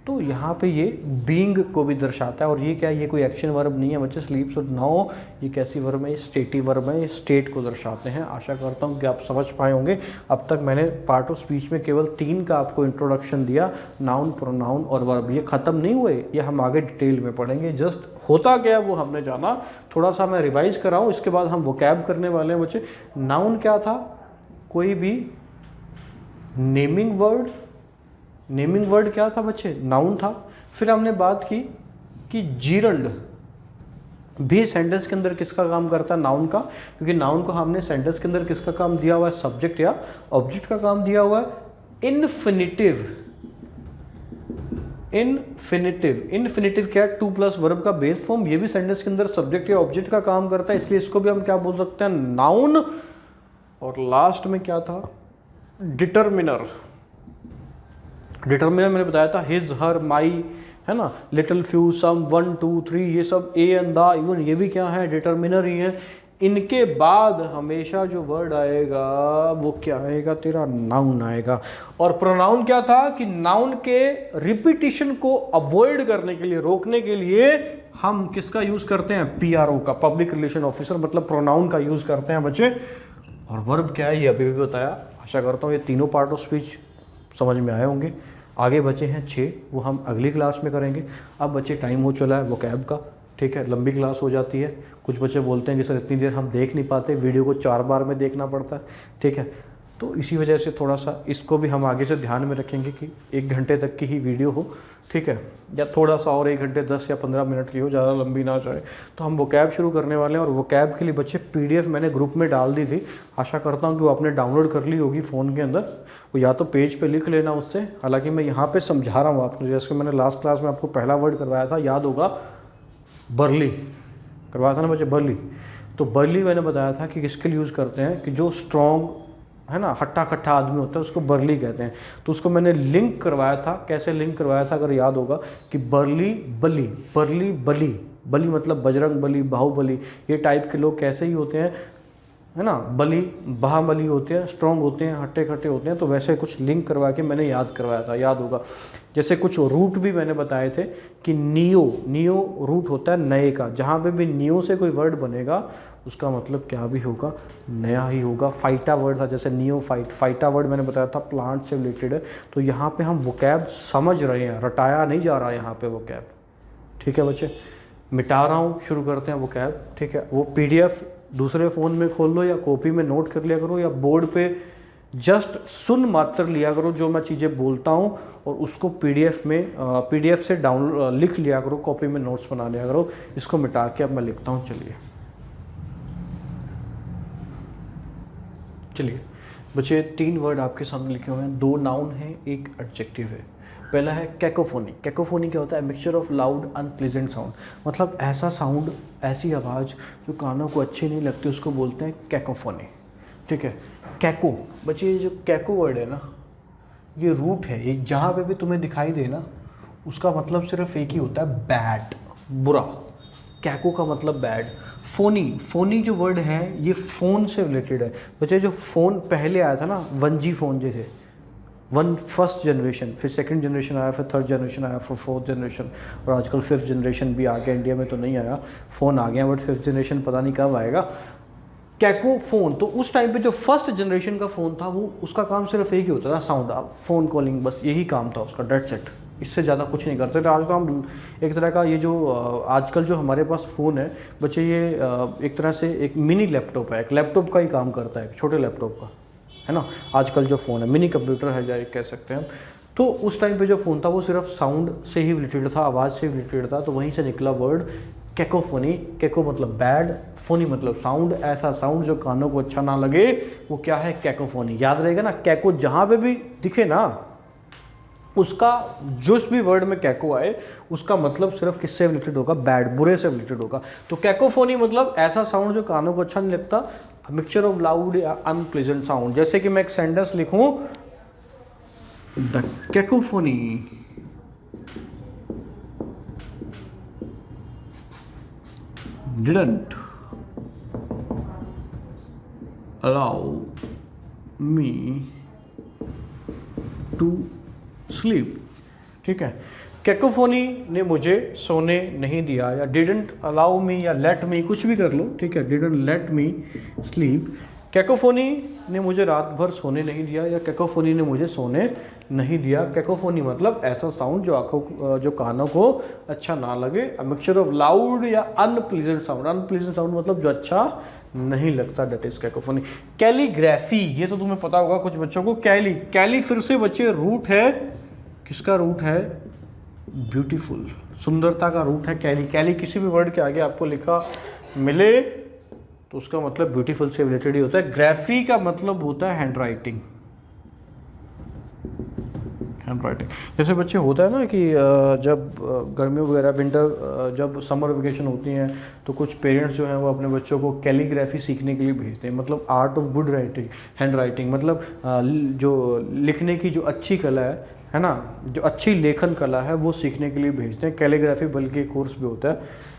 तो यहाँ पे ये बीइंग को भी दर्शाता है। और ये क्या है? ये कोई एक्शन वर्ब नहीं है बच्चे। स्लीप्स और नाउ, ये कैसी वर्ब है? ये स्टेटिव वर्ब है, ये स्टेट को दर्शाते हैं। आशा करता हूँ कि आप समझ पाए होंगे। अब तक मैंने पार्ट ऑफ स्पीच में केवल 3 का आपको इंट्रोडक्शन दिया, नाउन, प्रोनाउन और वर्ब। ये खत्म नहीं हुए, ये हम आगे डिटेल में पढ़ेंगे। जस्ट होता गया वो हमने जाना, थोड़ा सा मैं रिवाइज कराऊँ, इसके बाद हम वोकैब करने वाले हैं बच्चे। नाउन क्या था? कोई भी नेमिंग वर्ड, नेमिंग वर्ड क्या था बच्चे? नाउन था। फिर हमने बात की कि जीरंड भी सेंटेंस के अंदर किसका काम करता है? नाउन का, क्योंकि नाउन को हमने सेंटेंस के अंदर किसका काम दिया हुआ है? सब्जेक्ट या ऑब्जेक्ट का काम दिया हुआ है। इन्फिनिटिव, इन्फिनिटिव क्या है? टू प्लस वर्ब का बेस फॉर्म। ये भी सेंटेंस के अंदर सब्जेक्ट या ऑब्जेक्ट का काम करता है, इसलिए इसको भी हम क्या बोल सकते हैं? नाउन। और लास्ट में क्या था? डिटरमिनर। डिटरमिनर मैंने बताया था, हिज, हर, माई, है ना, लिटिल, फ्यू, सम, 1, 2, 3, ये सब, ए एंड द, इवन ये भी क्या है? डिटरमिनर ही है। इनके बाद हमेशा जो वर्ड आएगा वो क्या आएगा? तेरा नाउन आएगा। और प्रोनाउन क्या था? कि नाउन के रिपीटिशन को अवॉइड करने के लिए, रोकने के लिए हम किसका यूज करते हैं? PRO का, पब्लिक रिलेशन ऑफिसर, मतलब प्रोनाउन का यूज करते हैं बच्चे। और वर्ब क्या है ये अभी भी बताया। आशा करता हूँ ये तीनों पार्ट ऑफ स्पीच समझ में आए होंगे। आगे बचे हैं 6, वो हम अगली क्लास में करेंगे। अब बच्चे टाइम हो चला है वोकैब का, ठीक है, लंबी क्लास हो जाती है। कुछ बच्चे बोलते हैं कि सर इतनी देर हम देख नहीं पाते, वीडियो को 4 बार में देखना पड़ता है, ठीक है। तो इसी वजह से थोड़ा सा इसको भी हम आगे से ध्यान में रखेंगे कि 1 घंटे तक की ही वीडियो हो, ठीक है, या थोड़ा सा और 1 घंटे 10 या 15 मिनट की हो, ज़्यादा लंबी ना जाए। तो हम वोकैब शुरू करने वाले हैं, और वोकैब के लिए बच्चे PDF मैंने ग्रुप में डाल दी थी, आशा करता हूँ कि वो आपने डाउनलोड कर ली होगी फ़ोन के अंदर। वो या तो पेज पे लिख लेना उससे, हालांकि मैं यहाँ पे समझा रहा हूँ आपको, जैसे मैंने लास्ट क्लास में आपको पहला वर्ड करवाया था, याद होगा, बर्ली करवाया था ना बच्चे, बर्ली। तो बर्ली मैंने बताया था कि किसके लिए यूज़ करते हैं, कि जो स्ट्रॉन्ग है ना, हट्टा कट्टा आदमी होता है, उसको बर्ली कहते हैं। तो उसको मैंने लिंक करवाया था, कैसे लिंक करवाया था अगर याद होगा, कि बर्ली बली, बर्ली बली, बली मतलब बजरंग बली, बाहुबली, ये टाइप के लोग कैसे ही होते हैं, है ना, बली बाहुबली होते हैं, स्ट्रॉन्ग होते हैं, हट्टे कट्टे होते हैं। तो वैसे कुछ लिंक करवा के मैंने याद करवाया था, याद होगा। जैसे कुछ रूट भी मैंने बताए थे कि नियो, नियो रूट होता है नए का, जहाँ पे भी नियो से कोई वर्ड बनेगा उसका मतलब क्या भी होगा, नया ही होगा। फाइटा वर्ड था, जैसे नियो फाइट, फाइटा वर्ड मैंने बताया था प्लांट से रिलेटेड है। तो यहाँ पे हम वोकैब समझ रहे हैं, रटाया नहीं जा रहा है यहाँ पे वोकैब, ठीक है बच्चे। मिटा रहा हूँ, शुरू करते हैं वोकैब, ठीक है। वो PDF दूसरे फ़ोन में खोल लो, या कॉपी में नोट कर लिया करो, या बोर्ड पे जस्ट सुन मात्र लिया करो जो मैं चीज़ें बोलता हूँ, और उसको PDF से डाउनलोड लिख लिया करो, कॉपी में नोट्स बना लिया करो। इसको मिटा के अब मैं लिखता हूँ, चलिए बच्चे 3 वर्ड आपके सामने लिखे हुए हैं, 2 नाउन हैं, 1 एडजेक्टिव है। पहला है कैकोफोनी। कैकोफोनी क्या होता है, mixture of loud unpleasant sound, मतलब ऐसा साउंड, ऐसी आवाज़ जो कानों को अच्छी नहीं लगती, उसको बोलते हैं कैकोफोनी, ठीक है। कैको, बच्चे ये जो कैको वर्ड है ना, ये रूट है, ये जहाँ पे भी तुम्हें दिखाई दे ना, उसका मतलब सिर्फ एक ही होता है, बैड, बुरा। कैको का मतलब बैड। फोनी, फोनी जो वर्ड है ये फ़ोन से रिलेटेड है बच्चे। जो फ़ोन पहले आया था ना, 1G फ़ोन जो थे, फर्स्ट जनरेशन, फिर सेकंड जनरेशन आया, फिर थर्ड जनरेशन आया, फिर फोर्थ जनरेशन, और आजकल 5th जनरेशन भी आ गया। इंडिया में तो नहीं आया, फ़ोन आ गया, बट 5th जनरेशन पता नहीं कब आएगा। कैको फ़ोन, तो उस टाइम पे जो फर्स्ट जनरेशन का फ़ोन था, वो उसका काम सिर्फ एक ही होता था, साउंड, फ़ोन कॉलिंग, बस यही काम था उसका, डेट सेट, इससे ज़्यादा कुछ नहीं करते थे। आज तो हम एक तरह का, ये जो आजकल जो हमारे पास फ़ोन है बच्चे, ये एक तरह से एक मिनी लैपटॉप है, एक लैपटॉप का ही काम करता है, एक छोटे लैपटॉप का, है ना। आजकल जो फ़ोन है मिनी कंप्यूटर है, या कह सकते हैं हम। तो उस टाइम पे जो फ़ोन था वो सिर्फ साउंड से ही रिलेटेड था, आवाज़ से रिलेटेड था। तो वहीं से निकला वर्ड कैकोफोनी। कैको मतलब बैड, फोनी मतलब साउंड, ऐसा साउंड जो कानों को अच्छा ना लगे, वो क्या है, कैकोफोनी। याद रहेगा ना, कैको जहाँ पे भी दिखे ना, उसका जिस भी वर्ड में कैको आए, उसका मतलब सिर्फ किससे रिलेटेड होगा, बैड, बुरे से रिलेटेड होगा। तो कैकोफोनी मतलब ऐसा साउंड जो कानों को अच्छा नहीं लगता, मिक्सचर ऑफ लाउड या अनप्लेजेंट साउंड। जैसे कि मैं एक सेंटेंस लिखूं, the cacophony didn't allow me to sleep, ठीक है। कैकोफोनी ने मुझे सोने नहीं दिया, या डिडंट अलाउ मी, या लेट मी, कुछ भी कर लो, ठीक है, didn't let me sleep. Cacophony ने मुझे रात भर सोने नहीं दिया, या कैकोफोनी ने मुझे सोने नहीं दिया। कैकोफोनी मतलब ऐसा साउंड जो आंखों, जो कानों को अच्छा ना लगे। अ मिक्सचर ऑफ लाउड या अनप्लीजेंट साउंड। अनप्लीजेंट साउंड मतलब जो अच्छा नहीं लगता, डेट इज कैकोफोनी। कैलीग्राफी, ये तो तुम्हें पता होगा कुछ बच्चों को। कैली, कैली फिर से बच्चे रूट है, किसका रूट है, ब्यूटीफुल, सुंदरता का रूट है कैली। कैली किसी भी वर्ड के आगे आपको लिखा मिले तो उसका मतलब ब्यूटीफुल से रिलेटेड ही होता है। ग्राफी का मतलब होता है हैंड राइटिंग, हैंड राइटिंग। जैसे बच्चे होता है ना कि जब गर्मियों वगैरह, विंटर, जब समर वेकेशन होती हैं, तो कुछ पेरेंट्स जो हैं वो अपने बच्चों को कैलीग्राफी सीखने के लिए भेजते हैं, मतलब art of good writing, hand writing, मतलब जो लिखने की जो अच्छी कला है ना, जो अच्छी लेखन कला है, वो सीखने के लिए भेजते हैं। कैलीग्राफी बल्कि कोर्स भी होता है।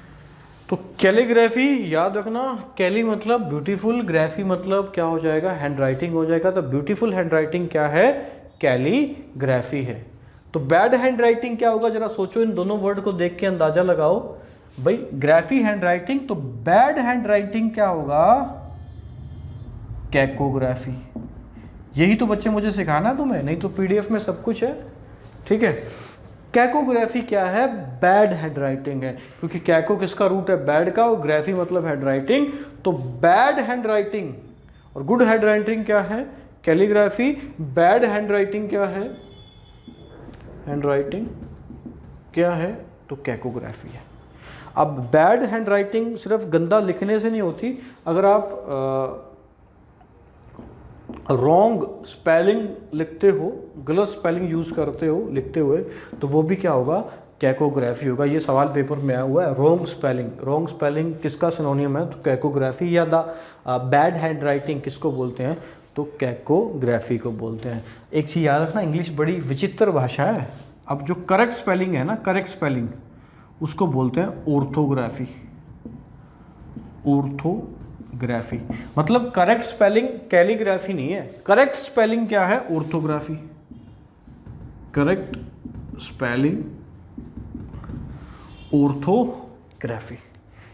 तो कैलीग्राफी याद रखना, कैली मतलब ब्यूटीफुल, ग्राफी मतलब क्या हो जाएगा, हैंड राइटिंग हो जाएगा। तो ब्यूटीफुल हैंड राइटिंग क्या है, कैलीग्राफी है। तो बैड हैंड राइटिंग क्या होगा, जरा सोचो, इन दोनों वर्ड को देख के अंदाजा लगाओ भाई। ग्राफी हैंड राइटिंग, तो बैड हैंड राइटिंग क्या होगा, कैकोग्राफी। यही तो बच्चे मुझे सिखाना है तुम्हें, नहीं तो पीडीएफ में सब कुछ है, ठीक है। कैकोग्राफी क्या है? बैड हैंडराइटिंग है, क्योंकि कैको किसका रूट है? बैड का, और ग्राफी मतलब हैंडराइटिंग। तो बैड हैंडराइटिंग और गुड हैंडराइटिंग क्या है? कैलीग्राफी। बैड हैंडराइटिंग क्या है? हैंडराइटिंग क्या है? तो कैकोग्राफी है। अब बैड हैंडराइटिंग सिर्फ गंदा लिखने से नहीं होती, अगर आप रॉन्ग स्पेलिंग लिखते हो, गलत स्पेलिंग यूज़ करते हो लिखते हुए, तो वो भी क्या होगा? कैकोग्राफी होगा। ये सवाल पेपर में आया हुआ है, रॉन्ग स्पेलिंग। रॉन्ग स्पेलिंग किसका सिनोनियम है? तो कैकोग्राफी। या द बैड हैंड राइटिंग किसको बोलते हैं? तो कैकोग्राफी को बोलते हैं। एक चीज़ याद रखना, इंग्लिश बड़ी विचित्र भाषा है। अब जो करेक्ट स्पेलिंग है ना, करेक्ट स्पेलिंग, उसको बोलते हैं ऑर्थोग्राफी। ऑर्थोग्राफी मतलब करेक्ट स्पेलिंग, कैलीग्राफी नहीं है। करेक्ट स्पेलिंग क्या है? ऑर्थोग्राफी। करेक्ट स्पेलिंग ऑर्थोग्राफी,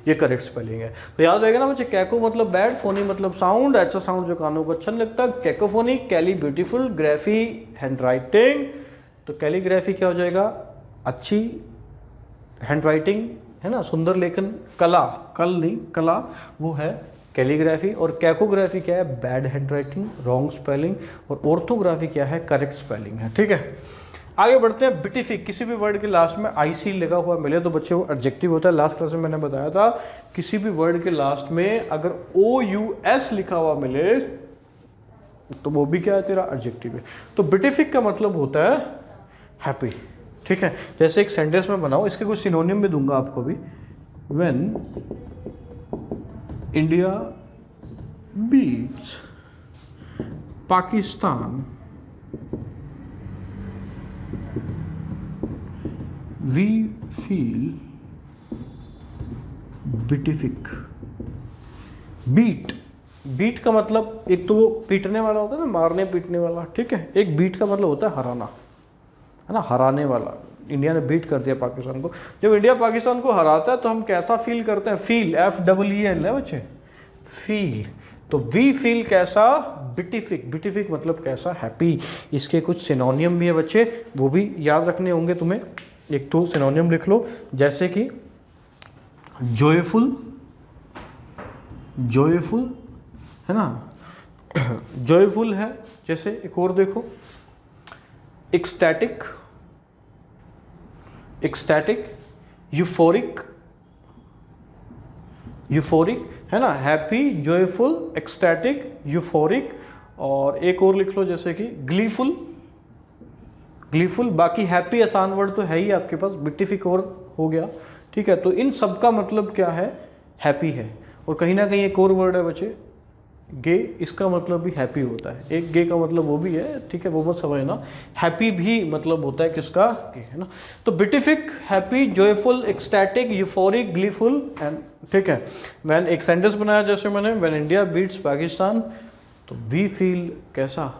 ये करेक्ट स्पेलिंग है। तो याद रहेगा ना बच्चे, कैको मतलब बैड, फोनी मतलब साउंड, अच्छा साउंड जो कानों को अच्छा नहीं लगता, कैकोफोनी, कैली ब्यूटीफुल, ग्राफी हैंडराइटिंग। तो कैलीग्राफी क्या हो जाएगा? अच्छी हैंडराइटिंग है ना, सुंदर लेखन, कला, कल नहीं कला, वो है कैलीग्राफी। और कैकोग्राफी क्या है? Bad handwriting, wrong spelling. और ऑर्थोग्राफी क्या है? करेक्ट स्पेलिंग है, ठीक है। आगे बढ़ते हैं। बिटिफिक, किसी भी वर्ड के लास्ट में आईसी लगा हुआ मिले तो बच्चे वो एडजेक्टिव होता है। लास्ट क्लास में मैंने बताया था, किसी भी वर्ड के लास्ट में अगर OUS लिखा हुआ मिले तो वो भी क्या है? तेरा एडजेक्टिव है। तो बिटिफिक का मतलब होता है हैप्पी, ठीक है। जैसे एक सेंटेंस में बनाओ, इसके कुछ सिनोनियम भी दूंगा आपको भी। When India beats Pakistan we feel beatific. Beat, beat का मतलब एक तो वो पीटने वाला होता है ना, मारने पीटने वाला, ठीक है। एक बीट का मतलब होता है हराना, है ना, हराने वाला। इंडिया ने बीट कर दिया पाकिस्तान को। जब इंडिया पाकिस्तान को हराता है तो हम कैसा फील करते हैं? फील, FEEL है बच्चे, फील। तो वी फील कैसा? बिटिफिक। बिटिफिक मतलब कैसा? हैप्पी। इसके कुछ सिनोनियम भी है बच्चे, वो भी याद रखने होंगे तुम्हें। एक तो सिनोनियम लिख लो, जैसे कि जॉयफुल, जॉयफुल है ना, जॉयफुल है। जैसे एक और देखो, एक्सटैटिक, एक्सटैटिक, यूफोरिक, यूफोरिक है ना, हैप्पी, जॉयफुल, एक्सटैटिक, यूफोरिक। और एक और लिख लो जैसे कि ग्लीफुल, ग्लीफुल। बाकी हैप्पी आसान वर्ड तो है ही आपके पास, बिटिफिक और हो गया, ठीक है। तो इन सब का मतलब क्या है? हैप्पी है। और कहीं ना कहीं एक और वर्ड है बच्चे, गे, इसका मतलब भी हैप्पी होता है। एक गे का मतलब वो भी है, ठीक है, वो मत समझना। हैप्पी भी मतलब होता है किसका? गे, है ना। तो beatific, happy, joyful, ecstatic, euphoric, gleeful and, ठीक है। व्हेन, एक सेंटेंस बनाया जैसे मैंने, व्हेन इंडिया बीट्स पाकिस्तान, तो वी फील कैसा?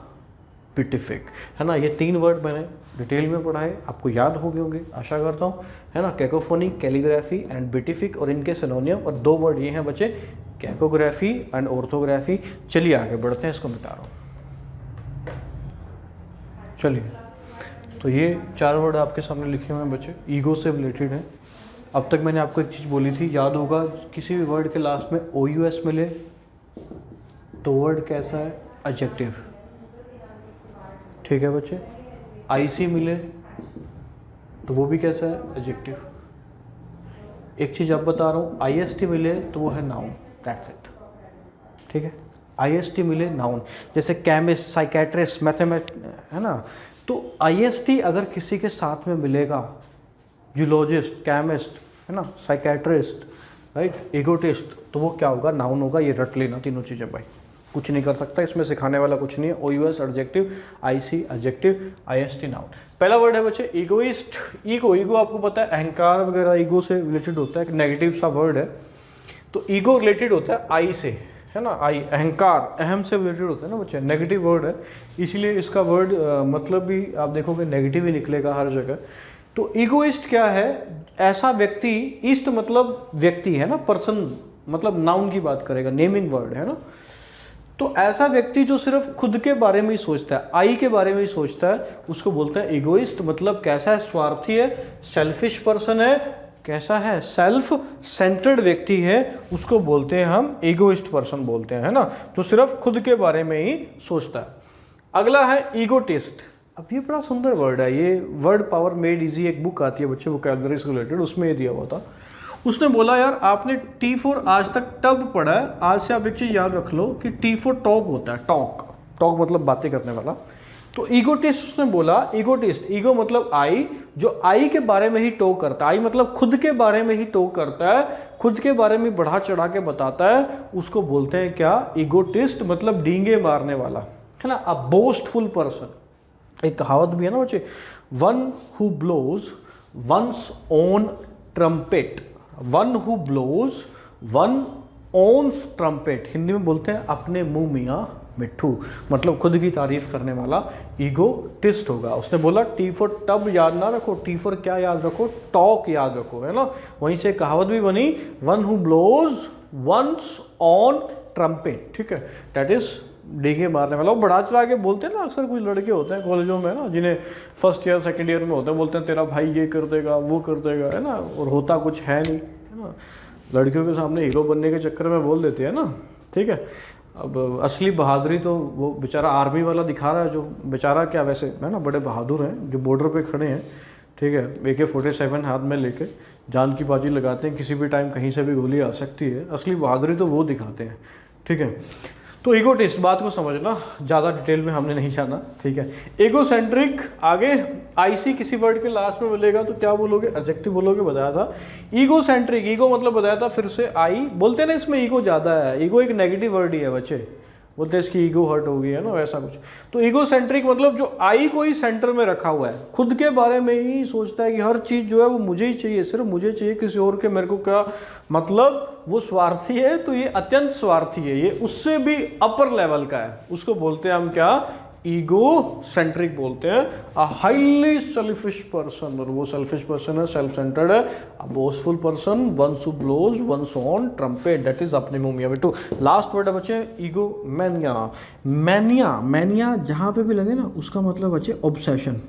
बिटिफिक, है ना। ये 3 वर्ड मैंने डिटेल में पढ़ाए, आपको याद हो गए होंगे आशा करता हूँ, है ना। कैकोफोनी, कैलीग्राफी एंड बिटिफिक, और इनके सिनोनियम। और 2 वर्ड ये हैं बच्चे, कैकोग्राफी एंड ऑर्थोग्राफी। चलिए आगे बढ़ते हैं, इसको मिटा रहा हूँ। चलिए, तो ये 4 वर्ड आपके सामने लिखे हुए हैं बच्चे, ईगो से रिलेटेड है। अब तक मैंने आपको एक चीज़ बोली थी, याद होगा, किसी भी वर्ड के लास्ट में OUS मिले तो वर्ड कैसा है? एडजेक्टिव, ठीक है बच्चे। IC मिले तो वो भी कैसा है? एडजेक्टिव। एक चीज़ अब बता रहा हूँ, IST मिले तो वो है नाउन, दैट्स इट, ठीक है। IST मिले नाउन, जैसे केमिस्ट, साइकेट्रिस्ट, मैथमेट, है ना। तो IST अगर किसी के साथ में मिलेगा, जूलॉजिस्ट, केमिस्ट, है ना, साइकेट्रिस्ट, राइट, ईगोटिस्ट, तो वो क्या होगा? नाउन होगा। ये रट लेना तीनों चीज़ें भाई, कुछ नहीं कर सकता इसमें, सिखाने वाला कुछ नहीं है। OUS adjective, IC adjective, IST noun. पहला वर्ड है बच्चे ईगोइस्ट। ईगो, ईगो आपको पता है अहंकार वगैरह ईगो से रिलेटेड होता है, एक नेगेटिव सा वर्ड है। तो ईगो रिलेटेड होता है आई से, है ना, आई, अहंकार, अहम से रिलेटेड होता है ना बच्चे, नेगेटिव वर्ड है, इसीलिए इसका वर्ड मतलब भी आप देखोगे नेगेटिव ही निकलेगा हर जगह। तो ईगोइस्ट क्या है? ऐसा व्यक्ति, ईस्ट मतलब व्यक्ति है ना, पर्सन मतलब नाउन की बात करेगा, नेमिंग वर्ड है ना। तो ऐसा व्यक्ति जो सिर्फ खुद के बारे में ही सोचता है, आई के बारे में ही सोचता है, उसको बोलते हैं इगोइस्ट। मतलब कैसा है, स्वार्थी है, सेल्फिश पर्सन है, कैसा है, सेल्फ सेंटर्ड व्यक्ति है, उसको बोलते हैं हम इगोइस्ट पर्सन बोलते हैं, है ना। तो सिर्फ खुद के बारे में ही सोचता है। अगला है ईगोटिस्ट। अब ये बड़ा सुंदर वर्ड है, ये वर्ड पावर मेड इजी एक बुक आती है बच्चे वोकैबुलरी से रिलेटेड, उसमें ये दिया हुआ था। उसने बोला यार आपने T4 आज तक टब पढ़ा है, आज से आप एक चीज़ याद रख लो कि T4 टॉक होता है, टॉक, टॉक मतलब बातें करने वाला। तो ईगोटिस्ट उसने बोला, ईगोटिस्ट, ईगो मतलब आई, जो आई के बारे में ही टॉक करता है, आई मतलब खुद के बारे में ही टॉक करता है, खुद के बारे में बढ़ा चढ़ा के बताता है, उसको बोलते हैं क्या, ईगोटिस्ट। मतलब डींगे मारने वाला, है ना, अ बोस्टफुल पर्सन। एक कहावत भी है ना बच्चे, one who blows one's own trumpet, one who blows one owns trumpet, Hindi में बोलते हैं अपने मुंह मियाँ मिट्ठू। मतलब खुद की तारीफ करने वाला ईगोटिस्ट होगा। उसने बोला T4 टब याद ना रखो, T4 क्या याद रखो, टॉक याद रखो, है ना। वहीं से कहावत भी बनी, one who blows one's on trumpet, ठीक है, दैट इज डींगे मारने वाला। वो बढ़ा चढ़ा के बोलते हैं ना, अक्सर कुछ लड़के होते हैं कॉलेजों में ना, जिन्हें फर्स्ट ईयर सेकंड ईयर में होते हैं, बोलते हैं तेरा भाई ये कर देगा वो कर देगा, है ना, और होता कुछ है नहीं, है ना। लड़कियों के सामने हीरो बनने के चक्कर में बोल देते हैं ना, ठीक है। अब असली बहादुरी तो वो बेचारा आर्मी वाला दिखा रहा है, जो बेचारा क्या वैसे है ना, बड़े बहादुर हैं जो बॉर्डर पे खड़े हैं, ठीक है, AK-47 हाथ में लेके जान की बाजी लगाते हैं, किसी भी टाइम कहीं से भी गोली आ सकती है। असली बहादुरी तो वो दिखाते हैं, ठीक है। तो ईगोटिस्ट, बात को समझना, ज़्यादा डिटेल में हमने नहीं जाना, ठीक है। एगोसेंट्रिक, आगे आईसी किसी वर्ड के लास्ट में मिलेगा तो क्या बोलोगे, एडजेक्टिव बोलोगे, बताया था। ईगोसेंट्रिक, ईगो मतलब बताया था, फिर से आई बोलते हैं ना, इसमें ईगो ज़्यादा है, ईगो एक नेगेटिव वर्ड ही है बच्चे, बोलते हैं इसकी ईगो हर्ट हो गई है ना, वैसा कुछ। तो ईगोसेंट्रिक मतलब जो आई को ही सेंटर में रखा हुआ है, खुद के बारे में ही सोचता है कि हर चीज़ जो है वो मुझे ही चाहिए, सिर्फ मुझे चाहिए, किसी और के मेरे को क्या मतलब। वो स्वार्थी है, तो ये अत्यंत स्वार्थी है, ये उससे भी अपर लेवल का है, उसको बोलते हैं हम क्या, ईगो सेंट्रिक बोलते हैं। अ हाईली सेल्फिश पर्सन, और वो सेल्फिश पर्सन है, सेल्फ सेंटर्ड है। A boastful person, ones who blows one's on trumpet, that is अपने मुंह मियाँ मिट्ठू। लास्ट वर्ड है बच्चे ईगो मैनिया। मैनिया, मैनिया जहाँ पे भी लगे ना, उसका मतलब बच्चे ऑब्सेशन,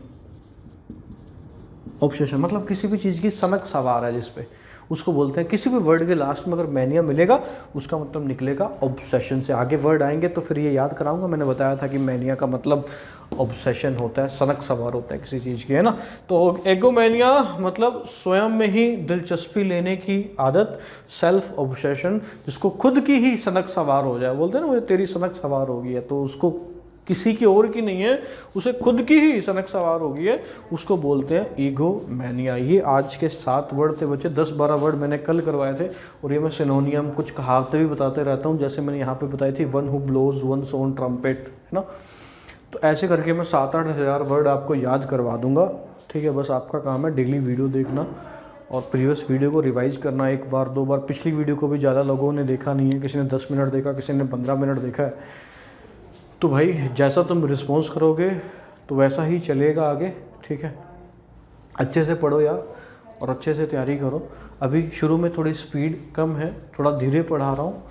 ऑब्सेशन मतलब किसी भी चीज़ की सनक सवार है जिस पे, उसको बोलते हैं। किसी भी वर्ड के लास्ट में अगर मैनिया मिलेगा उसका मतलब निकलेगा ऑब्सेशन से। आगे वर्ड आएंगे तो फिर ये याद कराऊंगा, मैंने बताया था कि मैनिया का मतलब ऑब्सेशन होता है, सनक सवार होता है किसी चीज़ की, है ना। तो एगोमेनिया मतलब स्वयं में ही दिलचस्पी लेने की आदत, सेल्फ ऑब्सेशन, जिसको खुद की ही सनक सवार हो जाए, बोलते हैं ना वो तेरी सनक सवार हो गई है, तो उसको किसी की और की नहीं है, उसे खुद की ही सनक सवार हो गई है, उसको बोलते हैं ईगोमेनिया। ये आज के 7 वर्ड थे बच्चे, 10-12 वर्ड मैंने कल करवाए थे, और ये मैं सिनोनियम कुछ कहावतें भी बताते रहता हूँ, जैसे मैंने यहाँ पे बताई थी, one who blows one's on trumpet, है ना। तो ऐसे करके मैं 7-8 हज़ार वर्ड आपको याद करवा दूंगा, ठीक है। बस आपका काम है डेली वीडियो देखना और प्रीवियस वीडियो को रिवाइज करना 1 बार 2 बार। पिछली वीडियो को भी ज़्यादा लोगों ने देखा नहीं है, किसी ने 10 मिनट देखा, किसी ने 15 मिनट देखा है। तो भाई जैसा तुम रिस्पॉन्स करोगे तो वैसा ही चलेगा आगे, ठीक है। अच्छे से पढ़ो यार और अच्छे से तैयारी करो। अभी शुरू में थोड़ी स्पीड कम है, थोड़ा धीरे पढ़ा रहा हूँ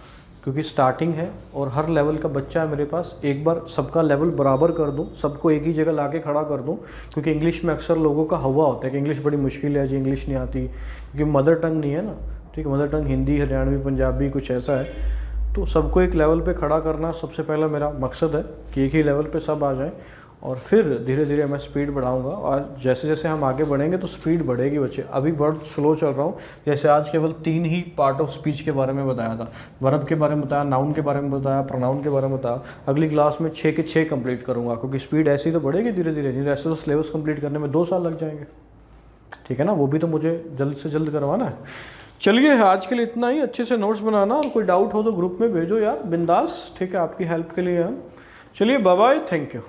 क्योंकि स्टार्टिंग है और हर लेवल का बच्चा है मेरे पास। एक बार सबका लेवल बराबर कर दूँ, सबको एक ही जगह ला के खड़ा कर दूँ, क्योंकि इंग्लिश में अक्सर लोगों का हवा होता है कि इंग्लिश बड़ी मुश्किल है जी, इंग्लिश नहीं आती, क्योंकि मदर टंग नहीं है ना, ठीक है। मदर टंग हिंदी, हरियाणवी, पंजाबी कुछ ऐसा है। तो सबको एक लेवल पे खड़ा करना सबसे पहला मेरा मकसद है कि एक ही लेवल पे सब आ जाएं, और फिर धीरे धीरे मैं स्पीड बढ़ाऊंगा। और जैसे जैसे हम आगे बढ़ेंगे तो स्पीड बढ़ेगी बच्चे। अभी बहुत स्लो चल रहा हूँ, जैसे आज केवल 3 ही पार्ट ऑफ स्पीच के बारे में बताया था, वर्ब के बारे में बताया, नाउन के बारे में बताया, प्रोनाउन के बारे में बताया। अगली क्लास में 6 के 6 कंप्लीट करूँगा, क्योंकि स्पीड ऐसी तो बढ़ेगी धीरे धीरे, नहीं ऐसे तो सिलेबस कंप्लीट करने में 2 साल लग जाएंगे, ठीक है ना। वो भी तो मुझे जल्द से जल्द करवाना है। चलिए आज के लिए इतना ही। अच्छे से नोट्स बनाना, और कोई डाउट हो तो ग्रुप में भेजो यार, बिंदास, ठीक है। आपकी हेल्प के लिए हम, चलिए बाय बाय, थैंक यू।